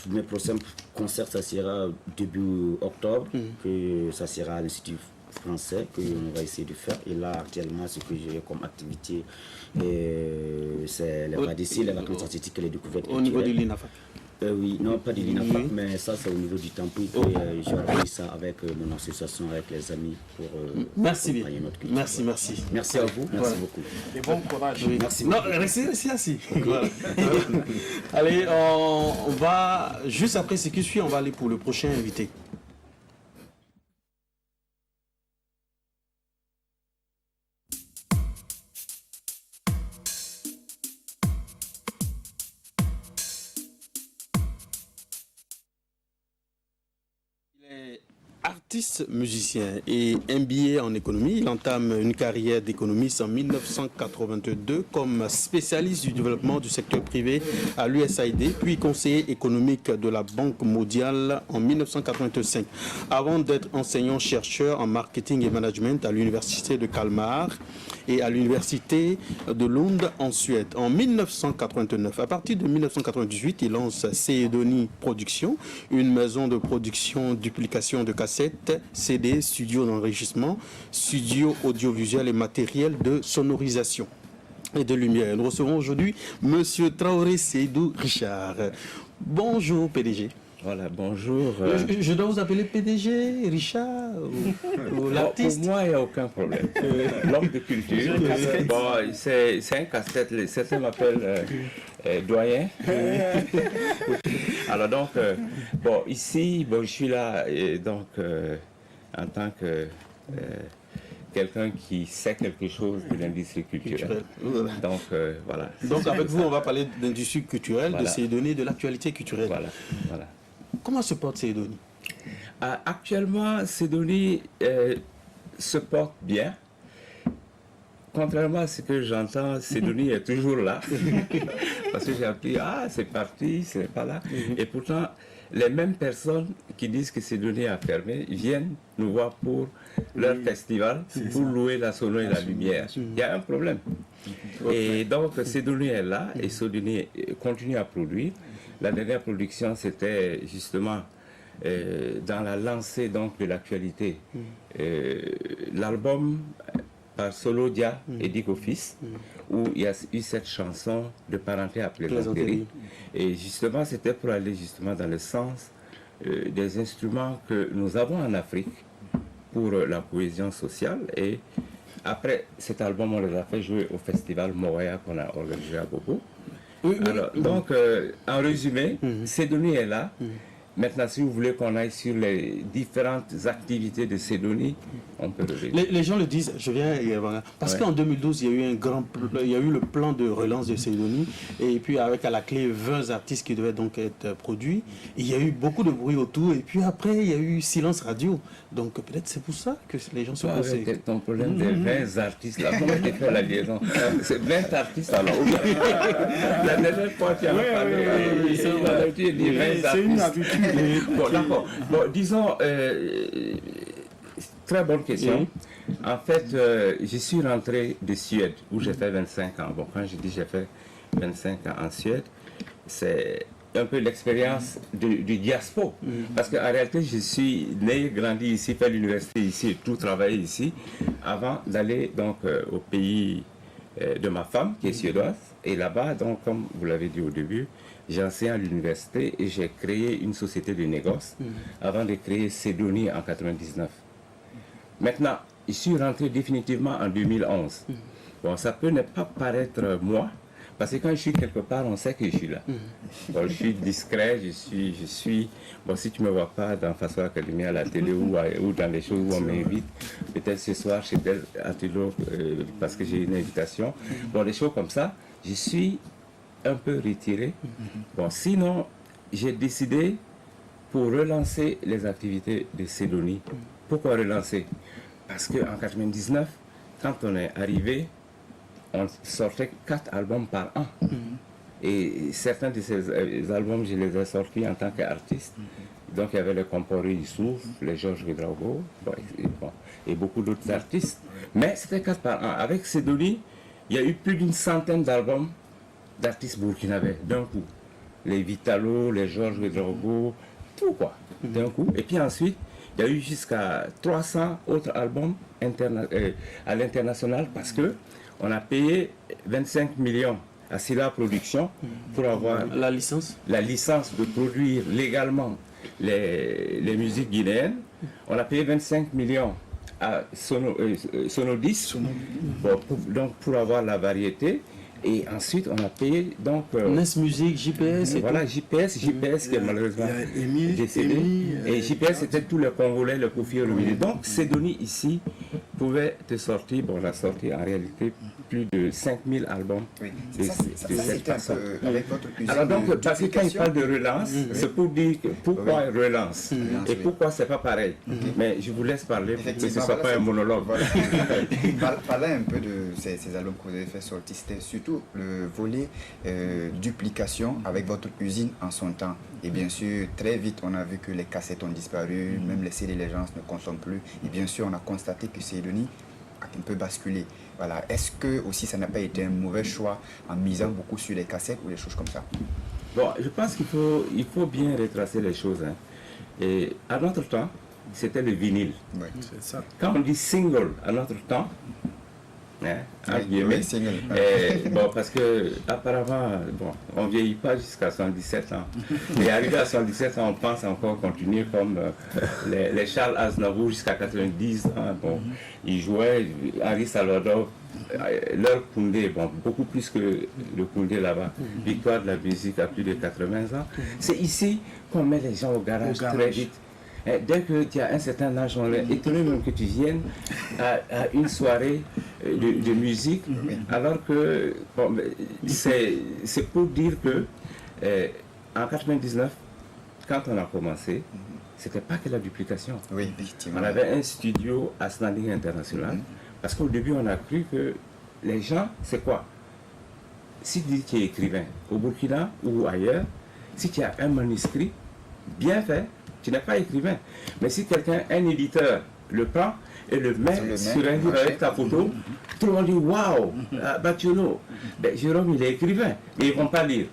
mes prochains concerts, ça sera début octobre, que ça sera à l'Institut français qu'on va essayer de faire. Et là, actuellement, ce que j'ai comme activité, c'est les pas d'ici, les vacances artistiques et les découvertes. Au niveau de l'INAFAC? Oui, non, pas de l'INAFAC, mais ça, c'est au niveau du Temple. J'ai organisé ça avec mon association, avec les amis pour merci bien. Merci. Merci à vous, merci beaucoup. Et bon courage. Oui. Merci non, beaucoup. restez assis. Voilà. Allez, on va, juste après ce qui suit, on va aller pour le prochain invité. Artiste, musicien et MBA en économie, il entame une carrière d'économiste en 1982 comme spécialiste du développement du secteur privé à l'USAID, puis conseiller économique de la Banque mondiale en 1985, avant d'être enseignant-chercheur en marketing et management à l'Université de Kalmar et à l'Université de Lund en Suède. En 1989, à partir de 1998, il lance Cédoni Productions, une maison de production, duplication de cassettes, CD, studio d'enregistrement, studio audiovisuel et matériel de sonorisation et de lumière. Nous recevons aujourd'hui Monsieur Traoré Seydou Richard. Bonjour PDG. Voilà, bonjour. Je dois vous appeler PDG, Richard ou l'artiste? Pour moi, il n'y a aucun problème. L'homme de culture, bon, c'est un casse-tête. Certains m'appellent doyen. Alors donc, bon, ici, bon, je suis là donc, en tant que quelqu'un qui sait quelque chose de l'industrie culturelle. Donc, voilà. Donc avec vous, on va parler d'industrie culturelle, voilà. De ces données, de l'actualité culturelle. Voilà, voilà. Comment se portent ces données? Actuellement, ces données se portent bien. Contrairement à ce que j'entends, ces données est toujours là. Parce que j'ai appris, c'est parti, c'est pas là. Et pourtant, les mêmes personnes qui disent que ces données a fermé viennent nous voir pour leur festival, pour louer la sono et la lumière. Il y a un problème. Et donc, ces données est là et ces données continuent à produire. La dernière production, c'était justement dans la lancée donc, de l'actualité. L'album par Solo Dia et Dico Fils, où il y a eu cette chanson de parenté à plaisanterie. Et justement, c'était pour aller justement dans le sens des instruments que nous avons en Afrique pour la cohésion sociale. Et après cet album, on les a fait jouer au festival Moria qu'on a organisé à Bobo. Alors, donc, en résumé, ces données est là. Maintenant, si vous voulez qu'on aille sur les différentes activités de ces données, on peut revenir. Les gens le disent, je viens parce qu'en 2012, il y a eu il y a eu le plan de relance de ces données, et puis avec à la clé 20 artistes qui devaient donc être produits. Il y a eu beaucoup de bruit autour, et puis après, il y a eu silence radio. Donc peut-être c'est pour ça que les gens se posent. Avec ton problème des 20 artistes, là, comment tu fais la liaison? C'est 20 artistes alors. La dernière fois, tu as parlé, tu as dit 20 artistes. C'est une habitude. Bon, d'accord. Bon, disons, très bonne question. En fait, je suis rentré de Suède, où j'ai fait 25 ans. Bon, quand je dis j'ai fait 25 ans en Suède, c'est un peu l'expérience du diaspora. Parce qu'en réalité, je suis né, grandi ici, fait l'université ici, et tout travaillé ici, avant d'aller donc au pays de ma femme, qui est suédoise. Et là-bas, donc, comme vous l'avez dit au début, j'ai enseigné à l'université et j'ai créé une société de négoce avant de créer Cédoni en 99. Maintenant, je suis rentré définitivement en 2011. Bon, ça peut ne pas paraître moi, parce que quand je suis quelque part, on sait que je suis là. Bon, je suis discret, je suis... Bon, si tu ne me vois pas dans Faso Academy à la télé ou dans les choses où on m'invite, peut-être ce soir chez Del Atilo, parce que j'ai une invitation. Bon, des choses comme ça, je suis un peu retiré. Bon, sinon, j'ai décidé pour relancer les activités de Cédoni. Pourquoi relancer? Parce qu'en 99, quand on est arrivé, on sortait 4 albums par an. Et certains de ces albums, je les ai sortis en tant qu'artiste. Donc il y avait les Comporé Youssouf, les Georges Vidrago, et beaucoup d'autres artistes. Mais c'était 4 par an. Avec Cédoni, il y a eu plus d'une centaine d'albums d'artistes burkinabés, d'un coup. Les Vitalo, les Georges Vidrago, tout quoi, d'un coup. Et puis ensuite, il y a eu jusqu'à 300 autres albums à l'international parce que on a payé 25 millions à Silla Productions pour avoir la licence de produire légalement les musiques guinéennes. On a payé 25 millions à Sonodis donc pour avoir la variété. Et ensuite, on a payé donc... NES Musique, JPS... Voilà, JPS qui est malheureusement décédé. Et JPS, c'était tous les Congolais, le Kofi Olomide. Donc, Cédoni, ici, pouvait te sortir... Bon, la sortie, en réalité, plus de 5000 albums. Oui. De Ça, cette c'était un façon. peu avec votre usine Alors donc, de parce que quand il parle de relance, c'est pour dire pourquoi relance et pourquoi c'est pas pareil. Mais je vous laisse parler pour que ce ne soit pas un monologue. Voilà. Parler un peu de ces albums que vous avez fait sortir, c'était surtout le volet duplication avec votre usine en son temps. Et bien sûr, très vite, on a vu que les cassettes ont disparu, même les CD les gens ne consomment plus. Et bien sûr, on a constaté que Sidonie a un peu basculé. Voilà. Est-ce que aussi ça n'a pas été un mauvais choix en misant beaucoup sur les cassettes ou des choses comme ça? Bon, je pense qu'il faut bien retracer les choses. Hein. Et à notre temps, c'était le vinyle. Oui. C'est ça. Quand on dit single à notre temps, hein, Oui, single. bon, parce que apparemment, bon, on ne vieillit pas jusqu'à 77 ans. Et arrivé à 77 ans, on pense encore continuer comme les Charles Aznavour jusqu'à 90 ans. Bon, ils jouaient, Harry Salvador, leur Koundé, bon, beaucoup plus que le Koundé là-bas. Victoire de la musique à plus de 80 ans. C'est ici qu'on met les gens au garage très vite. Et dès que tu as un certain âge, on est étonné même que tu viennes à une soirée de musique, alors que bon, c'est pour dire que en 99, quand on a commencé, c'était pas que la duplication. Oui, effectivement. On avait un studio à standing international, parce qu'au début on a cru que les gens, c'est quoi? Si tu es écrivain au Burkina ou ailleurs, si tu as un manuscrit bien fait, tu n'es pas écrivain. Mais si quelqu'un, un éditeur, le prend et le met sur un livre avec ta photo, tout le monde dit waouh, Batiuno. Ben, Jérôme, il est écrivain. Mais ils ne vont pas lire.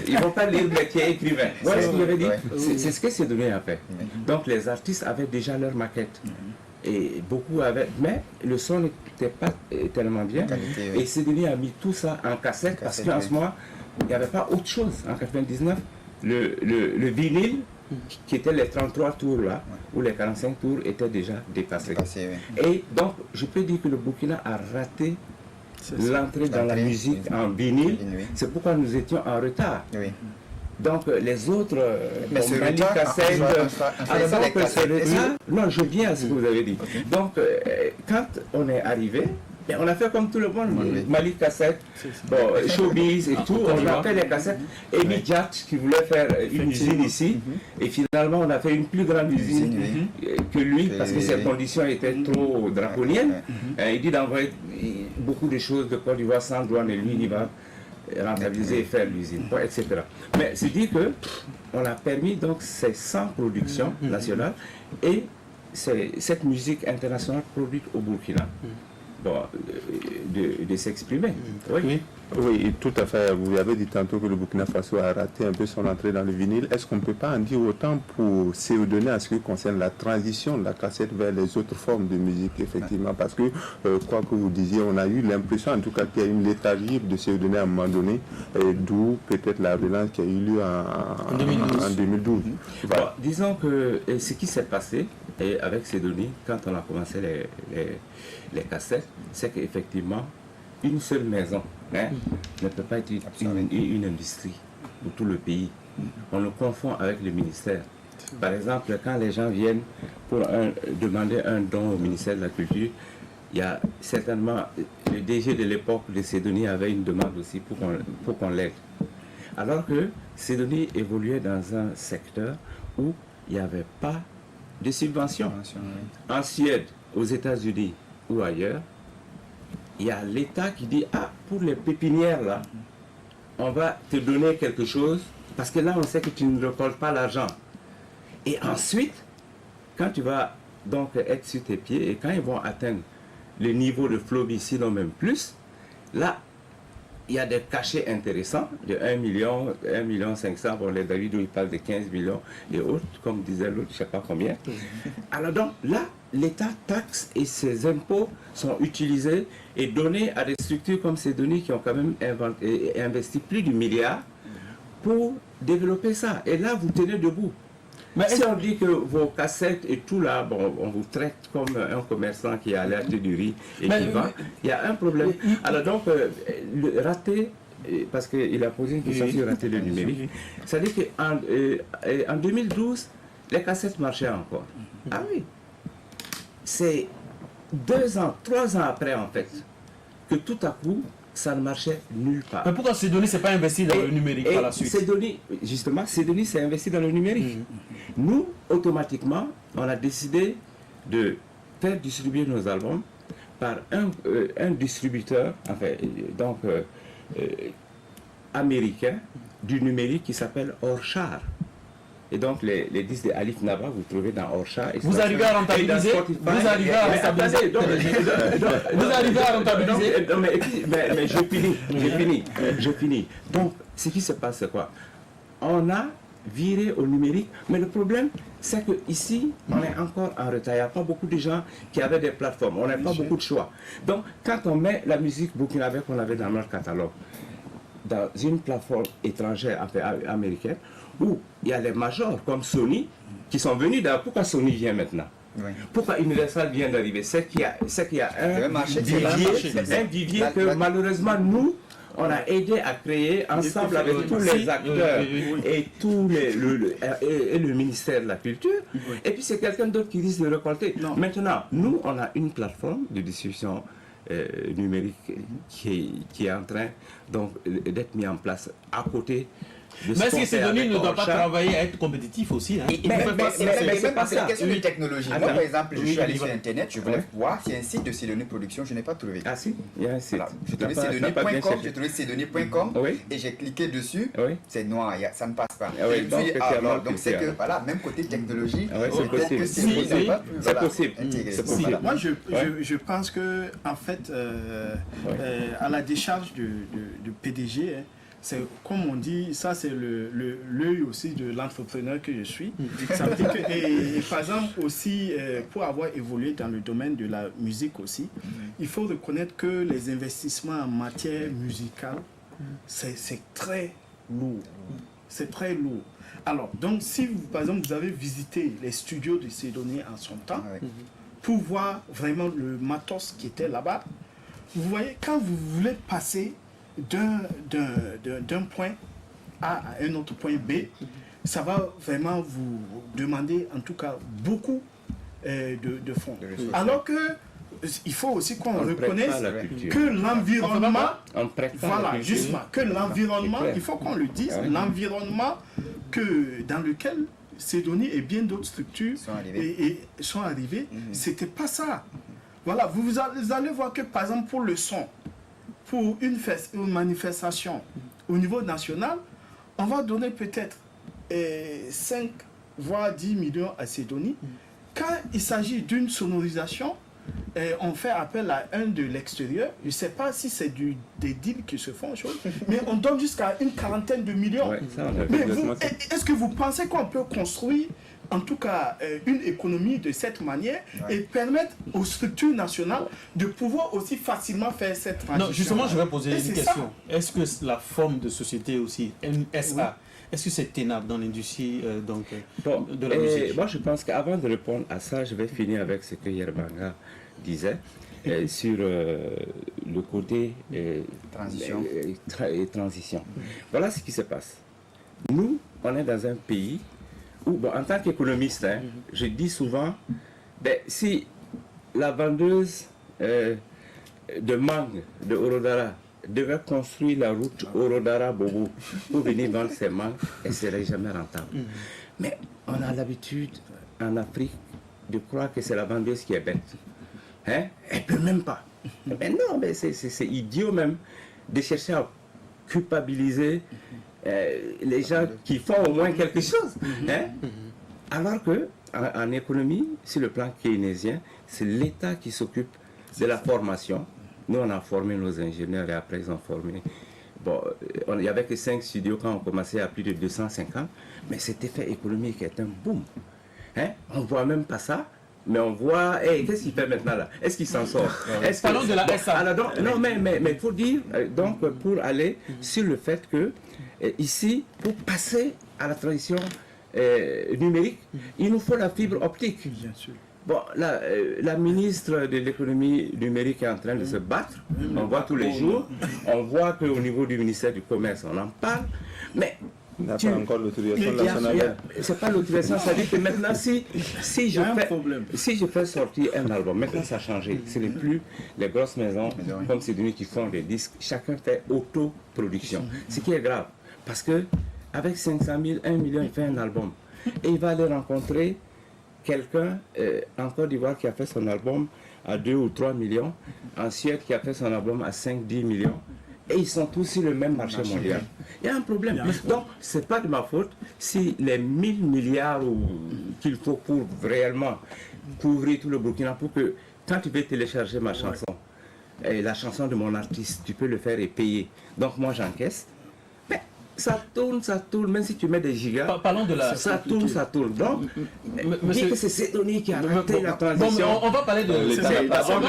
Ils ne vont pas lire, mais qui est écrivain. Vous voyez ce que je veux dire? C'est ce que c'est devenu après. Donc les artistes avaient déjà leur maquette. Et beaucoup avaient. Mais le son n'était pas tellement bien. Et Sidonie a mis tout ça en cassette parce qu'en ce moment, il n'y avait pas autre chose. En 99, le vinyle, qui étaient les 33 tours là, ou les 45 tours étaient déjà dépassés. Et donc, je peux dire que le Burkina a raté l'entrée dans la musique en vinyle. C'est pourquoi nous étions en retard. Donc, les autres, Mali Cassette, non, je viens à ce que vous avez dit. Donc, quand on est arrivé, mais on a fait comme tout le monde, Mali Cassette, bon, Showbiz et tout, on a fait les cassettes. Et Midjat qui voulait faire une usine ici, et finalement on a fait une plus grande usine que lui, parce que ses conditions étaient trop draconiennes. Il dit d'envoyer beaucoup de choses de Côte d'Ivoire sans douane, et lui il va rentabiliser et faire l'usine, etc. Mais c'est dit que on a permis donc ces 100 productions nationales et cette musique internationale produite au Burkina. Bon, de s'exprimer. Oui, tout à fait. Vous avez dit tantôt que le Burkina Faso a raté un peu son entrée dans le vinyle. Est-ce qu'on ne peut pas en dire autant pour Sidonie en ce qui concerne la transition de la cassette vers les autres formes de musique, effectivement? Parce que, quoi que vous disiez, on a eu l'impression, en tout cas, qu'il y a une léthargie de Sidonie à un moment donné, d'où peut-être la relance qui a eu lieu en 2012. Voilà. Bon, disons que ce qui s'est passé avec Sidonie, quand on a commencé les cassettes, c'est qu'effectivement, une seule maison ne peut pas être une industrie pour tout le pays. On le confond avec le ministère. Par exemple, quand les gens viennent pour demander un don au ministère de la Culture, il y a certainement, le DG de l'époque de Sidonie avait une demande aussi pour qu'on l'aide. Alors que Sidonie évoluait dans un secteur où il n'y avait pas de subventions. En Suède, aux États-Unis ou ailleurs, il y a l'État qui dit « Ah, pour les pépinières là, on va te donner quelque chose parce que là on sait que tu ne récoltes pas l'argent. » Et ensuite, quand tu vas donc être sur tes pieds et quand ils vont atteindre le niveau de Floby, sinon même plus, là, il y a des cachets intéressants de 1 million, 1,5 million, bon, les David où ils parlent de 15 millions et autres, comme disait l'autre, je ne sais pas combien. Alors donc là, l'État taxe et ses impôts sont utilisés et donnés à des structures comme Sidonie qui ont quand même investi plus du milliard pour développer ça. Et là, vous tenez debout. Mais si on dit que vos cassettes et tout là, bon, on vous traite comme un commerçant qui est allé acheter du riz et qui vend, il y a un problème. Alors donc, rater, parce qu'il a posé une question sur rater le numérique, c'est-à-dire qu'en 2012, les cassettes marchaient encore. Ah oui. C'est 2 ans, 3 ans après en fait, que tout à coup, ça ne marchait nulle part. Mais pourquoi Sidonie s'est pas investi dans le numérique par la suite? Sidonie, justement, Sidonie s'est investi dans le numérique. Nous, automatiquement, on a décidé de faire distribuer nos albums par un distributeur, américain du numérique qui s'appelle Orchard. Et donc les disques de Alif Naba, vous trouvez dans Orchard. Vous arrivez à rentabiliser? Vous arrivez à rentabiliser? Vous arrivez à rentabiliser? Mais je finis. Donc, ce qui se passe, c'est quoi? On a viré au numérique, mais le problème, c'est qu'ici, on est encore en retard. Il n'y a pas beaucoup de gens qui avaient des plateformes. On n'a pas beaucoup de choix. Donc, quand on met la musique burkinabé qu'on avait dans notre catalogue, dans une plateforme étrangère, américaine, où il y a les majors comme Sony qui sont venus d'ailleurs. Pourquoi Sony vient maintenant? Pourquoi Universal vient d'arriver? C'est qu'il y a un vivier que malheureusement nous, on a aidé à créer ensemble avec tous les acteurs et le ministère de la Culture. Et puis c'est quelqu'un d'autre qui risque de récolter. Maintenant, nous, on a une plateforme de distribution numérique qui est en train d'être mise en place à côté. Mais est-ce que Sidonie ne doit pas travailler à être compétitif aussi, hein? Mais c'est pas ça. C'est une question de technologie. Moi, par exemple, je suis allé sur Internet, je voulais voir s'il y a un site de Sidonie Production, je n'ai pas trouvé. Ah si, il y a un site. J'ai trouvé Sidonie.com, j'ai trouvé Sidonie.com et j'ai cliqué dessus, c'est noir, ça ne passe pas. Donc c'est que, voilà, même côté technologie, c'est possible. Moi, je pense que, en fait, à la décharge du PDG, c'est comme on dit, ça c'est l'œil aussi de l'entrepreneur que je suis. Ça veut dire que, et par exemple aussi, pour avoir évolué dans le domaine de la musique aussi, il faut reconnaître que les investissements en matière musicale, c'est très lourd. C'est très lourd. Alors, donc si vous, par exemple, vous avez visité les studios de Sidonie en son temps, pour voir vraiment le matos qui était là-bas, vous voyez, quand vous voulez passer d'un point A à un autre point B, ça va vraiment vous demander en tout cas beaucoup de fonds. Alors que il faut aussi qu'on reconnaisse que l'environnement, voilà, justement, que l'environnement, il faut qu'on le dise, l'environnement dans lequel Sidonie et bien d'autres structures sont arrivées, c'était pas ça. Voilà, vous allez voir que par exemple pour le son, pour une manifestation au niveau national, on va donner peut-être 5 voire 10 millions à Sidonie. Quand il s'agit d'une sonorisation, on fait appel à un de l'extérieur. Je ne sais pas si c'est des deals qui se font, mais on donne jusqu'à une quarantaine de millions. Mais est-ce que vous pensez qu'on peut construire en tout cas une économie de cette manière et permettre aux structures nationales de pouvoir aussi facilement faire cette transition? Non, justement, je vais poser une question. Est-ce que la forme de société aussi, SA, est-ce que c'est tenable dans l'industrie de la musique? Moi, je pense qu'avant de répondre à ça, je vais finir avec ce que Yerbanga disait sur le côté transition. Voilà ce qui se passe. Nous, on est dans un pays où, en tant qu'économiste, je dis souvent, si la vendeuse de mangue de Orodara devait construire la route Orodara-Bobo pour venir vendre ses mangues, elle ne serait jamais rentable. Mais on a l'habitude, en Afrique, de croire que c'est la vendeuse qui est bête. Elle ne peut même pas. Mais non, mais c'est idiot même de chercher à culpabiliser les gens qui font au moins quelque chose. Alors que en économie, sur le plan keynésien, c'est l'État qui s'occupe de la formation. Nous, on a formé nos ingénieurs et après ils ont formé. Il n'y avait que 5 studios quand on commençait à plus de 250, mais cet effet économique est un boom. On ne voit même pas ça. Mais on voit, qu'est-ce qu'il fait maintenant là? Est-ce qu'il s'en sort? Parlons de la SA. Non, mais il faut dire, donc pour aller sur le fait que ici, pour passer à la transition numérique, il nous faut la fibre optique. Bien sûr. La ministre de l'économie numérique est en train de se battre. On voit tous les jours. On voit qu'au niveau du ministère du Commerce, on en parle. Mais Il n'a pas encore l'autorisation nationale. C'est pas l'autorisation, ça dit que maintenant, si je fais sortir un album, maintenant ça a changé. Ce n'est plus les grosses maisons comme Sidonie qui font des disques. Chacun fait autoproduction. Ce qui est grave. Parce que avec 500 000, 1 million, il fait un album. Et il va aller rencontrer quelqu'un en Côte d'Ivoire qui a fait son album à 2 ou 3 millions, en Suède qui a fait son album à 5, 10 millions. Et ils sont tous sur le même marché mondial. Il y a un problème. Donc, ce n'est pas de ma faute si les 1000 milliards qu'il faut pour réellement couvrir tout le Burkina, pour que quand tu veux télécharger ma chanson, et la chanson de mon artiste, tu peux le faire et payer. Donc moi j'encaisse. Mais ça tourne, même si tu mets des gigas, parlons de la... ça tourne. Donc, dit que c'est Sidonie qui a raté la transition. On va parler de... On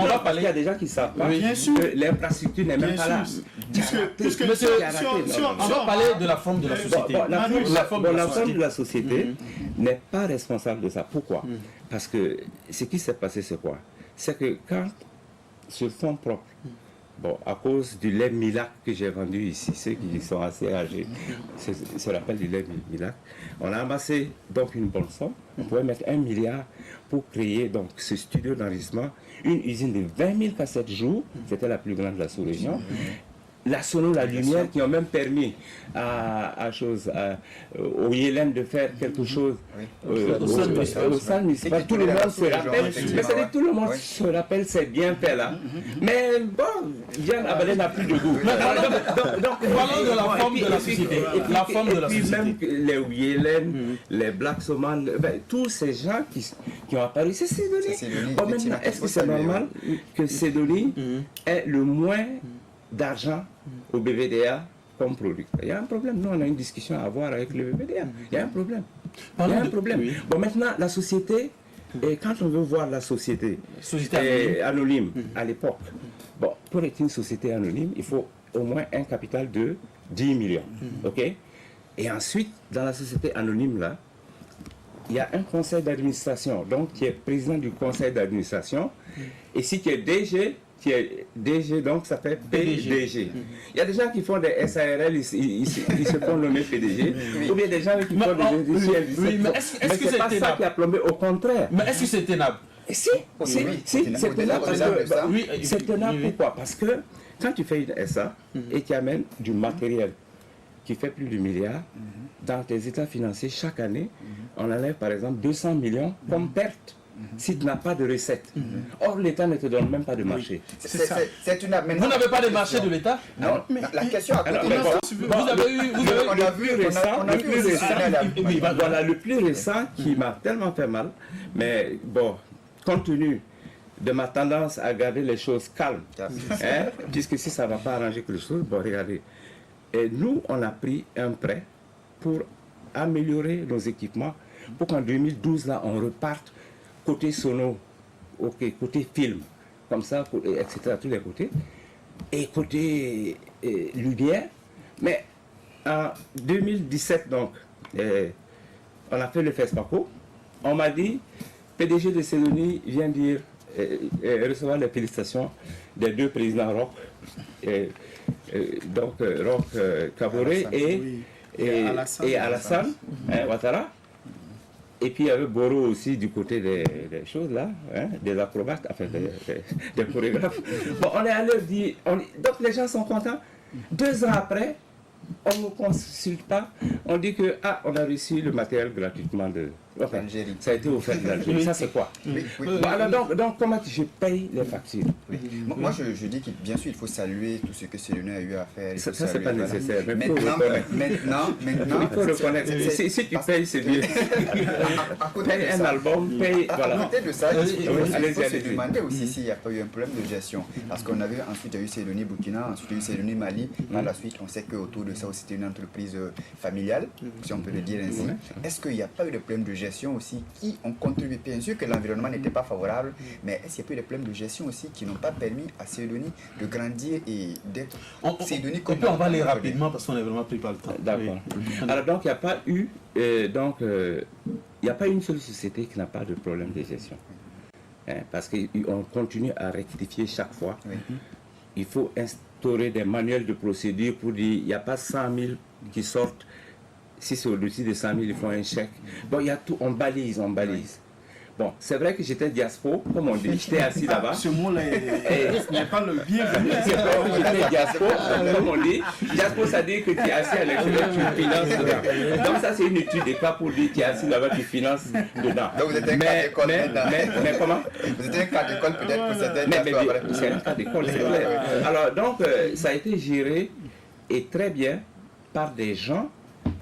va parler... Il y a des gens qui ne savent pas que l'infrastructure n'est même pas là. On va parler de la forme de la société. La forme de la société n'est pas responsable de ça. Pourquoi? Parce que ce qui s'est passé, c'est quoi? C'est que quand, sur fonds propres, bon, à cause du lait Milac que j'ai vendu ici, ceux qui sont assez âgés se rappellent du lait Milac, on a amassé donc une bonne somme. On pouvait mettre 1 milliard pour créer donc ce studio d'enregistrement, une usine de 20 000 cassettes jour, c'était la plus grande de la sous-région. La sono, la lumière, qui ont même permis au Yélène de faire quelque chose au sein municipal. Tout le monde se rappelle, mais ça dit tout le monde se rappelle, c'est bien fait là. Mais bon, Yann Abalé n'a plus de goût. Donc, parlons de la forme de la société. La forme de la société. Même les Yélène, les Black Soman, tous ces gens qui ont apparu, c'est Sidonie. Bon, maintenant, est-ce que c'est normal que Sidonie ait le moins d'argent au BVDA comme producteur? Il y a un problème. Nous, on a une discussion à avoir avec le BVDA. Il y a un problème. Bon, maintenant, la société, et quand on veut voir la société anonyme à l'époque, bon, pour être une société anonyme, il faut au moins un capital de 10 millions. OK? Et ensuite, dans la société anonyme, là, il y a un conseil d'administration, donc qui est président du conseil d'administration. Et si tu es DG, donc ça fait PDG. Il y a des gens qui font des SARL, ils se font nommer PDG, ou bien des gens qui font des mais est-ce que c'est pas ça qui a plombé, au contraire. Mais est-ce que c'est tenable? Si, c'est tenable. C'est tenable pourquoi? Parce que quand tu fais une SA et tu amènes du matériel qui fait plus de milliards, dans tes états financiers, chaque année, on enlève par exemple 200 millions comme perte. Si tu n'as pas de recettes. Or, l'État ne te donne même pas de marché. Vous n'avez pas de marché de l'État? Non, mais la question à côté le plus récent qui m'a tellement fait mal, mais bon, compte tenu de ma tendance à garder les choses calmes, puisque si ça ne va pas arranger quelque chose, bon, regardez. Et nous, on a pris un prêt pour améliorer nos équipements, pour qu'en 2012, là, on reparte côté sono, côté film, comme ça, etc., tous les côtés, et côté lumière. Mais en 2017, donc, on a fait le FESPACO. On m'a dit, PDG de Sidonie vient dire, recevoir les félicitations des deux présidents Roch, donc Roch Kaboré et Alassane Ouattara. Et puis il y avait Boro aussi du côté des choses là, des acrobates, enfin des chorégraphes. Bon, on est allé dire, donc les gens sont contents. 2 ans après, on ne nous consulte pas, on dit que on a reçu le matériel gratuitement de l'Algérie. Ça a été offert de l'Algérie. Ça c'est quoi? Bon, alors, donc comment je paye les factures? Moi je dis que bien sûr il faut saluer tout ce que Sidonie a eu à faire. Ça c'est pas nécessaire. Maintenant, il faut reconnaître. Si tu payes, c'est bien. Paye un album, paye. À côté de ça, il faut se demander aussi s'il n'y a pas eu un problème de gestion. Parce qu'on avait ensuite eu Sidonie Burkina, ensuite eu Sidonie Mali. Par la suite, on sait qu'autour de ça aussi c'était une entreprise familiale, si on peut le dire ainsi. Est-ce qu'il n'y a pas eu de problème de gestion aussi qui ont contribué? Bien sûr que l'environnement n'était pas favorable, mais est-ce qu'il n'y a pas eu des problèmes de gestion aussi qui n'ont pas permis à Sidonie de grandir et d'être Sidonie comme... On peut en parler rapidement parce qu'on est vraiment pris par le temps. D'accord. Alors donc il n'y a pas eu, il n'y a pas une seule société qui n'a pas de problème de gestion. Parce qu'on continue à rectifier chaque fois. Il faut instaurer aurais des manuels de procédure pour dire il n'y a pas 100 000 qui sortent. Si c'est au-dessus de 100 000, ils font un chèque. Bon, il y a tout, on balise. Bon, c'est vrai que j'étais diaspo, comme on dit, j'étais assis là-bas. Ce mot-là n'est pas le bienvenu. C'est vrai que j'étais diaspo, comme on dit. Diaspo, ça dit que tu es assis à l'extérieur, tu finances dedans. Donc ça, c'est une étude de cas pour dire que tu es assis là-bas, tu finances dedans. Donc vous êtes un cas d'école. Mais comment? Vous êtes un cas d'école peut-être pour certains. Mais c'est un cas d'école, c'est clair. Alors donc, ça a été géré, et très bien, par des gens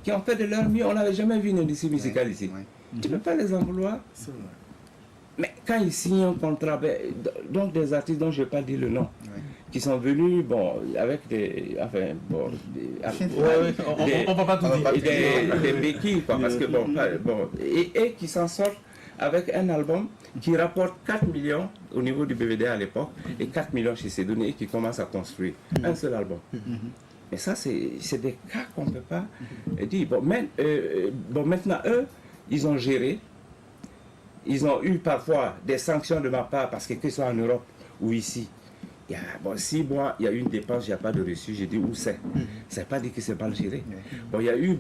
qui ont fait de leur mieux. On n'avait jamais vu une industrie musicale ici. Tu ne peux pas les en vouloir. Mais quand ils signent un contrat, donc des artistes dont je ne vais pas dire le nom, qui sont venus, bon, avec des, enfin, bon, on va pas tout dire. Des béquilles, quoi, parce que bon, et qui s'en sortent avec un album qui rapporte 4 millions au niveau du BVD à l'époque et 4 millions chez Sedouni et qui commence à construire un seul album. Mais ça, c'est des cas qu'on ne peut pas dire. Bon, maintenant, eux, ils ont géré. Ils ont eu parfois des sanctions de ma part parce que ce soit en Europe ou ici, il y a 6 mois, il y a eu une dépense, il n'y a pas de reçu. J'ai dit où c'est. Ça ne veut pas dire que c'est mal géré. Bon, il y a eu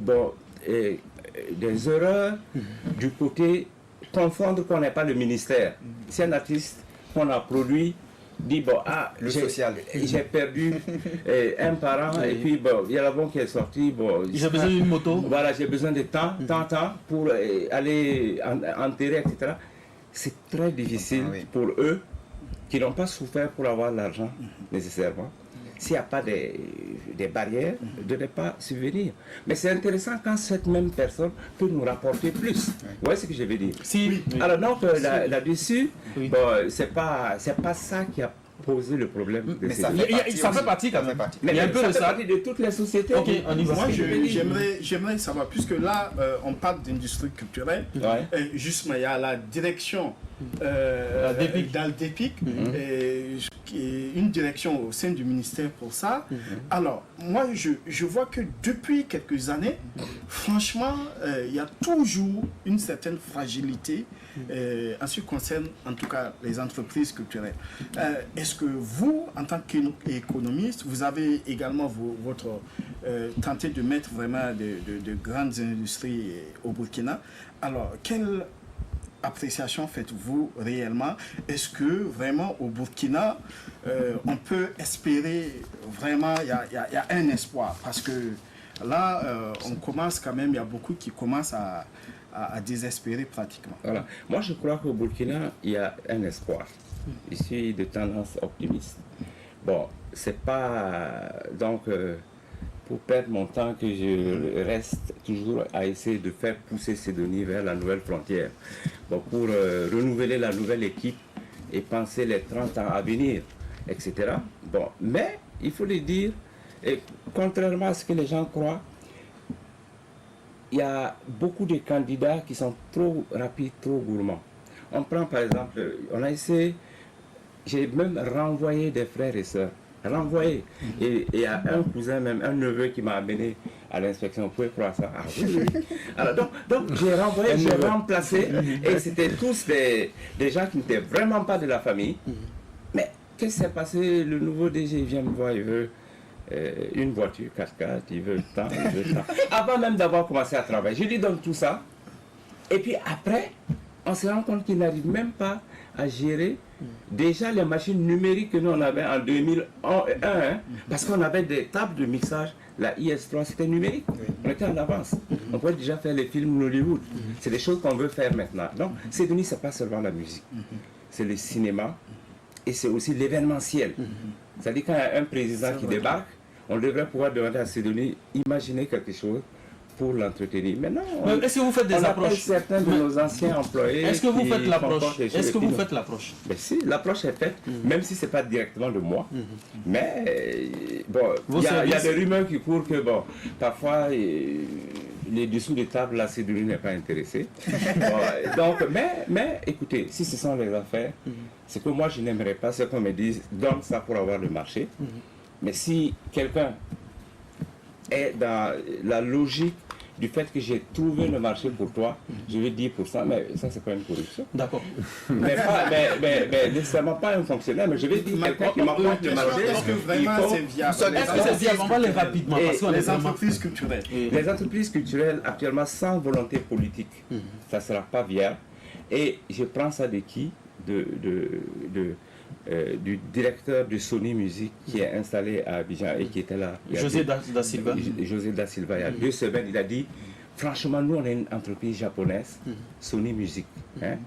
des erreurs du côté confondre qu'on n'est pas le ministère. C'est un artiste qu'on a produit. Dit bon, le social. J'ai perdu un parent et puis bon, il y a la banque qui est sortie. Bon, j'ai besoin d'une moto. Voilà, j'ai besoin de temps pour aller enterrer, etc. C'est très difficile pour eux qui n'ont pas souffert pour avoir l'argent nécessairement. S'il n'y a pas des barrières, de ne pas subvenir. Mais c'est intéressant quand cette même personne peut nous rapporter plus. Vous voyez ce que je veux dire? Alors donc là-dessus, bon, c'est pas ça qui a posé le problème. Mais ça fait partie quand même. Mais il y a un peu de ça de toutes les sociétés. Ok, on y va. Moi, j'aimerais savoir, puisque là, on parle d'industrie culturelle. Justement, il y a la direction d'Aldépic, une direction au sein du ministère pour ça. Alors, moi, je vois que depuis quelques années, franchement, il y a toujours une certaine fragilité en ce qui concerne, en tout cas, les entreprises culturelles. Est-ce que vous, en tant qu'économiste, vous avez également votre tenté de mettre vraiment de grandes industries au Burkina? Alors, quelle appréciation faites-vous réellement? Est-ce que vraiment au Burkina, on peut espérer vraiment, il y a un espoir? Parce que là, on commence quand même, il y a beaucoup qui commencent à désespérer pratiquement. Voilà. Moi, je crois qu'au Burkina, il y a un espoir. Je suis de tendance optimiste. Bon, c'est pas donc pour perdre mon temps que je reste toujours à essayer de faire pousser Sedouni vers la nouvelle frontière. Bon, pour renouveler la nouvelle équipe et penser les 30 ans à venir, etc. Bon, mais il faut le dire, et contrairement à ce que les gens croient, il y a beaucoup de candidats qui sont trop rapides, trop gourmands. On prend par exemple, on a essayé, j'ai même renvoyé des frères et sœurs, renvoyé. Et il y a un cousin, même un neveu qui m'a amené à l'inspection. Vous pouvez croire ça? Ah oui. Alors donc j'ai renvoyé, j'ai remplacé, et c'était tous des gens qui n'étaient vraiment pas de la famille. Mais qu'est-ce qui s'est passé? Le nouveau DG vient me voir, il veut une voiture 4x4, il veut tant, il veut tant. Avant même d'avoir commencé à travailler, je lui donne tout ça. Et puis après, on se rend compte qu'il n'arrive même pas à gérer déjà les machines numériques que nous on avait en 2001, parce qu'on avait des tables de mixage, la IS3 c'était numérique, on était en avance, on pouvait déjà faire les films Hollywood, c'est des choses qu'on veut faire maintenant. Donc c'est devenu, c'est pas seulement la musique, c'est le cinéma et c'est aussi l'événementiel. C'est-à-dire quand il y a un président qui débarque, on devrait pouvoir demander à Sedouni, imaginer quelque chose pour l'entretenir. Maintenant, est-ce que vous faites des approches? Certains de nos anciens employés. Est-ce que vous faites l'approche? Est-ce que vous faites l'approche? Mais si, l'approche est faite, même si ce n'est pas directement de moi. Mais bon, il y a des rumeurs qui courent que bon, parfois les dessous de table, là, Sedouni n'est pas intéressé. Bon, donc, mais écoutez, si ce sont les affaires, ce que moi je n'aimerais pas, c'est qu'on me dise donne ça pour avoir le marché. Mais si quelqu'un est dans la logique du fait que j'ai trouvé le marché pour toi, je vais 10%, mais ça c'est pas une corruption. D'accord. Mais nécessairement pas un fonctionnaire, mais je vais dire quelqu'un qui m'apporte le marché. Est-ce que vraiment c'est viable? Est-ce que c'est viable? On va aller rapidement. Parce qu'on Les entreprises culturelles. Les entreprises culturelles actuellement sans volonté politique, ça ne sera pas viable. Et je prends ça de qui? Du directeur de Sony Music qui est installé à Abidjan et qui était là. José Da Silva. José Da Silva, il y a 2 semaines, il a dit, franchement, nous on est une entreprise japonaise, Sony Music. Hein?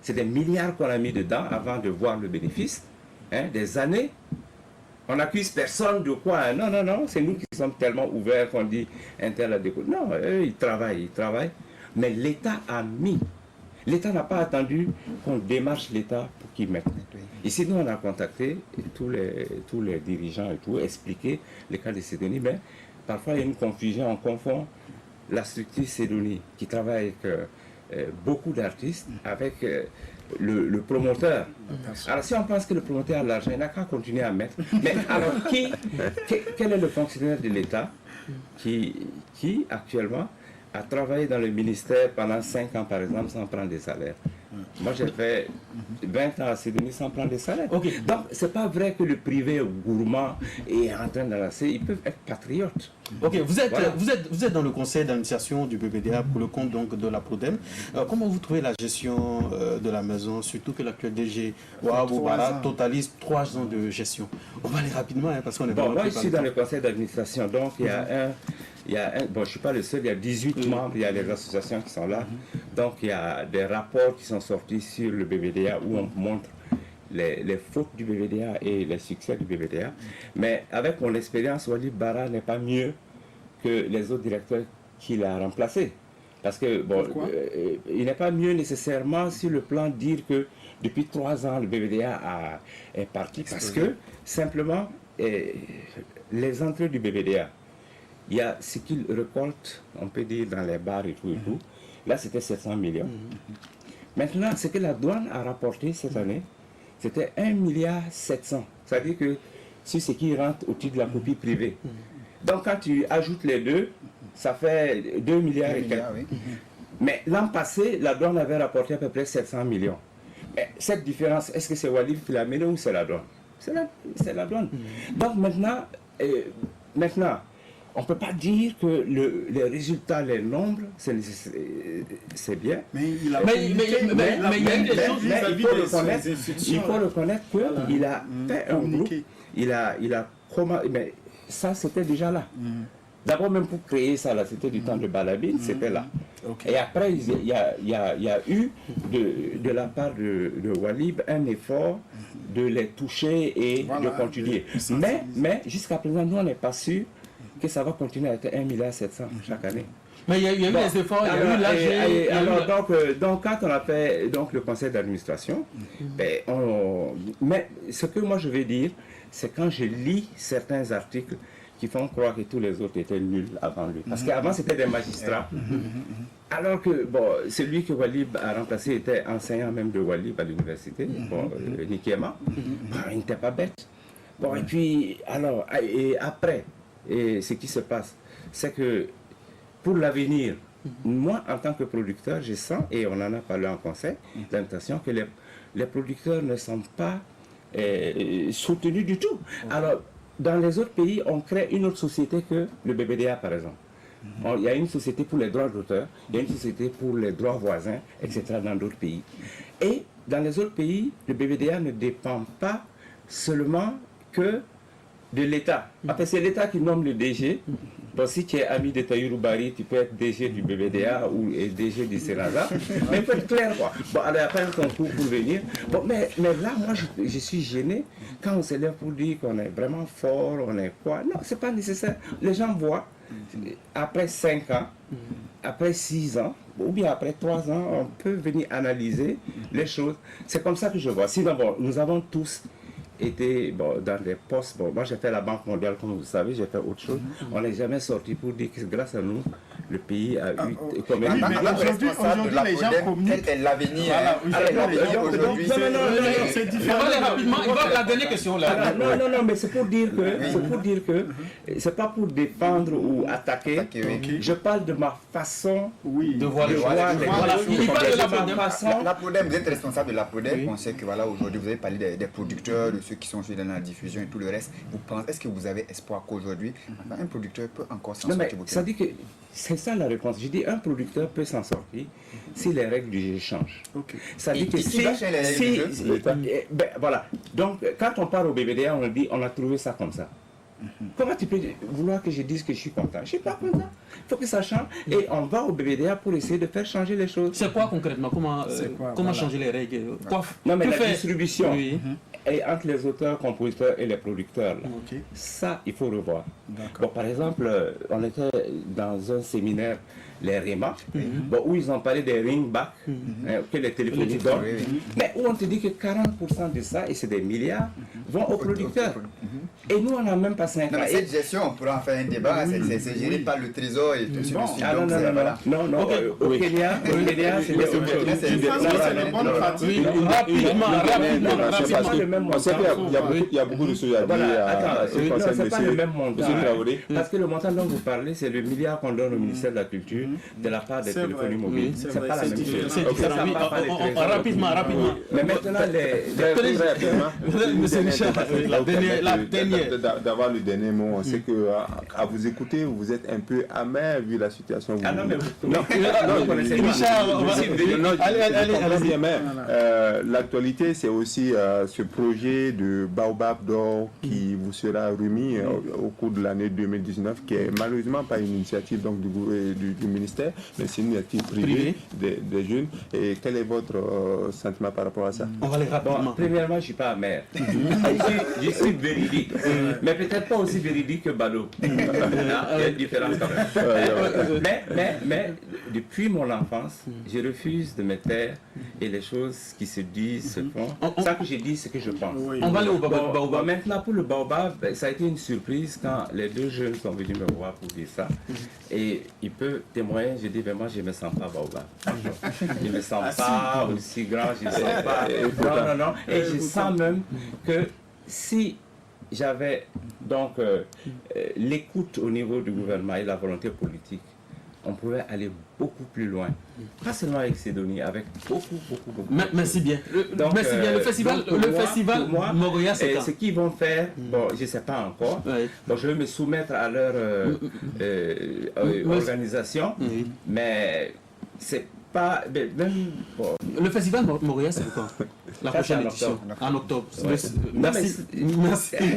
C'est des milliards qu'on a mis dedans avant de voir le bénéfice. Hein? Des années. On n'accuse personne de quoi. Hein? Non, non, non, c'est nous qui sommes tellement ouverts qu'on dit Intel a découvert. Non, eux, ils travaillent. Mais l'État a mis. L'État n'a pas attendu qu'on démarche l'État pour qu'il mette. Ici, nous, on a contacté tous les dirigeants et tout, expliqué le cas de Sidonie, mais parfois il y a une confusion, on confond la structure Sidonie qui travaille avec beaucoup d'artistes avec le promoteur. Alors si on pense que le promoteur a l'argent, il n'a qu'à continuer à mettre. Mais alors quel est le fonctionnaire de l'État qui actuellement a travaillé dans le ministère pendant 5 ans, par exemple, sans prendre des salaires? Moi, j'ai fait 20 ans à Sidonie sans prendre des salaires. Okay. Donc, ce n'est pas vrai que le privé gourmand est en train d'avancer. Ils peuvent être patriotes. Ok, vous êtes dans le conseil d'administration du BBDA pour le compte donc, de la Prodem. Comment vous trouvez la gestion de la maison, surtout que l'actuel DG Wahabou Bara totalise 3 ans de gestion? On va aller rapidement hein, parce qu'on est moi, je suis dans le conseil d'administration, donc il y a un, bon, je ne suis pas le seul, il y a 18 membres, il y a les associations qui sont là. Donc, il y a des rapports qui sont sortis sur le BBDA où on montre les fautes du BBDA et les succès du BBDA. Mais avec mon expérience, Walid Bara n'est pas mieux que les autres directeurs qu'il a remplacés. Parce que, bon, il n'est pas mieux nécessairement sur le plan de dire que depuis 3 ans, le BBDA est parti. Parce que, simplement, les entrées du BBDA, il y a ce qu'il récolte, on peut dire, dans les bars et tout et tout. Là, c'était 700 millions. Maintenant, ce que la douane a rapporté cette année, c'était 1,7 milliard. C'est-à-dire que c'est ce qui rentre au titre de la copie privée. Donc, quand tu ajoutes les deux, ça fait 2 milliards et quelques. Oui. Mais l'an passé, la douane avait rapporté à peu près 700 millions. Mais cette différence, est-ce que c'est Walid qui l'a mené ou c'est la douane? C'est la douane. Donc, maintenant, on ne peut pas dire que les résultats, les nombres, c'est bien. Mais il y a eu des choses vis-à-vis des institutions. Il faut reconnaître qu'il a fait un groupe, il a mais ça c'était déjà là. D'abord même pour créer ça, là, c'était du temps de Balabine, c'était là. Et après, il y a eu de la part de Walib un effort de les toucher et de continuer. Mais jusqu'à présent, nous on n'est pas sûr que ça va continuer à être 1,7 milliard chaque année. Mais il y a eu des efforts, il y a eu donc quand on a fait donc, le conseil d'administration, mais ce que moi je vais dire, c'est quand je lis certains articles qui font croire que tous les autres étaient nuls avant lui. Parce qu'avant c'était des magistrats. Alors que celui que Walib a remplacé était enseignant même de Walib à l'université, Nikema. Il n'était pas bête. Et puis, alors, et après, et ce qui se passe, c'est que pour l'avenir, moi, en tant que producteur, je sens, et on en a parlé en conseil d'administration, que les producteurs ne sont pas soutenus du tout. Alors, dans les autres pays, on crée une autre société que le BBDA, par exemple. Il y a une société pour les droits d'auteur, il y a une société pour les droits voisins, etc. dans d'autres pays. Et dans les autres pays, le BBDA ne dépend pas seulement que de l'État. Après, c'est l'État qui nomme le DG. Donc, si tu es ami de Taïrou Bari, tu peux être DG du BBDA ou DG du Sénat. Mais il faut être clair, quoi. Bon, alors, il n'y a pas un concours pour venir. Bon, mais là, moi, je suis gêné quand on s'élève pour dire qu'on est vraiment fort, on est quoi. Non, c'est pas nécessaire. Les gens voient, après 5 ans, après 6 ans, ou bien après 3 ans, on peut venir analyser les choses. C'est comme ça que je vois. Sinon, nous avons tous été dans des postes. Moi j'ai fait la Banque mondiale, comme vous savez, j'ai fait autre chose. On n'est jamais sorti pour dire que grâce à nous, le pays a eu comme mais aujourd'hui, les gens communiquent. Quel est l'avenir aujourd'hui? C'est différent. Rapidement, la dernière question là. Non, mais c'est pour dire que c'est pas pour défendre ou attaquer. Je parle de ma façon de voir les choses. La Prodem, vous êtes responsable de la Prodem. On sait que voilà, aujourd'hui, vous avez parlé des producteurs, de ceux qui sont dans la diffusion et tout le reste. Est-ce que vous avez espoir qu'aujourd'hui, un producteur peut encore s'en sortir? Ça dit que c'est ça la réponse. Je dis un producteur peut s'en sortir si les règles du jeu changent. Ça dit que voilà. Donc, quand on part au BBDA, on dit on a trouvé ça comme ça. Comment tu peux vouloir que je dise que je suis content? Je ne suis pas content. Il faut que ça change. Et on va au BBDA pour essayer de faire changer les choses. C'est quoi concrètement? Comment changer les règles? Non, mais la distribution est entre les auteurs, compositeurs et les producteurs. Là. Ça, il faut revoir. Bon, par exemple, on était dans un séminaire, les REMA, où ils ont parlé des ringbacks que les téléphonies donnent. Mais où on te dit que 40% de ça, et c'est des milliards, vont aux producteurs. Et nous, on n'a même pas 5 ans. Non, mais cette gestion, on pourra en faire un débat, c'est géré par le Trésor et tout ça. Non, au Kenya, c'est les rapidement. Il y a beaucoup de choses à dire. C'est pas le même montant. Parce que le montant dont vous parlez, c'est le milliard qu'on donne au ministère de la Culture de la part des téléphonies mobiles. C'est pas la même chose. Rapidement. Mais maintenant, Monsieur Richard, la dernière. D'avoir le dernier mot, on sait que à vous écouter, vous êtes un peu amer vu la situation. Allez. L'actualité, c'est aussi ce projet de Baobab d'or qui vous sera remis au cours de l'année 2019, qui est malheureusement pas une initiative donc, du ministère, mais c'est une initiative privée des jeunes. Et quel est votre sentiment par rapport à ça? On va aller rapidement. Premièrement, je ne suis pas amer. Je suis véridique. Mais peut-être pas aussi véridique que Balo. Il y a une différence quand même. Mais depuis mon enfance, je refuse de me taire et les choses qui se disent se font. Ça que je dis, c'est que je pense. On va aller au Baobab. Maintenant, pour le Baobab, ça a été une surprise quand les deux jeunes sont venus me voir pour dire ça. Et il peut témoigner, je dis vraiment, je ne me sens pas Baobab. Je ne me sens pas aussi grand, je ne me sens pas. Non. Et je sens même que si j'avais donc l'écoute au niveau du gouvernement et la volonté politique, on pouvait aller beaucoup plus loin. Pas seulement avec Sidonie, avec beaucoup. Merci bien. Merci bien. Le festival Mogoya, c'est quand? Ce qu'ils vont faire, bon, je ne sais pas encore. Bon, je vais me soumettre à leur organisation, mais c'est pas... Même, bon. Le festival Mogoya, c'est quand? La prochaine édition. En octobre. Merci.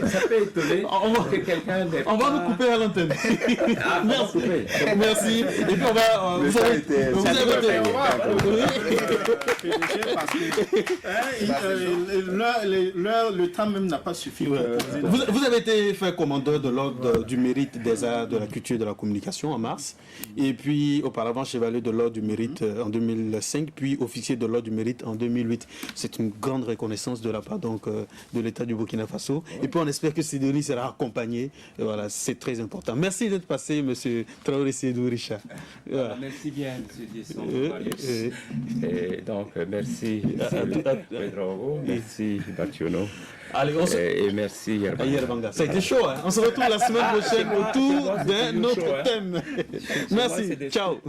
Ça peut étonner que quelqu'un... On va nous couper à l'antenne. Merci. Et puis on va... Vous avez été... Le temps même n'a pas suffi. Vous avez été fait commandeur de l'ordre du mérite des arts, de la culture et de la communication en mars. Et puis auparavant chevalier de l'ordre du mérite en 2005, puis officier de l'ordre du mérite en 2008. C'est une grande reconnaissance de la part donc, de l'État du Burkina Faso. Et puis on espère que Sidonie sera accompagné. Voilà, c'est très important. Merci d'être passé, M. Traoré Sédou Richard. Voilà. Merci bien, M. Disson. Et donc, merci Pedro, merci Bationo. Allez, et merci Yerbanga. Ça a été chaud, hein? On se retrouve la semaine prochaine autour d'un autre thème. Merci, ciao.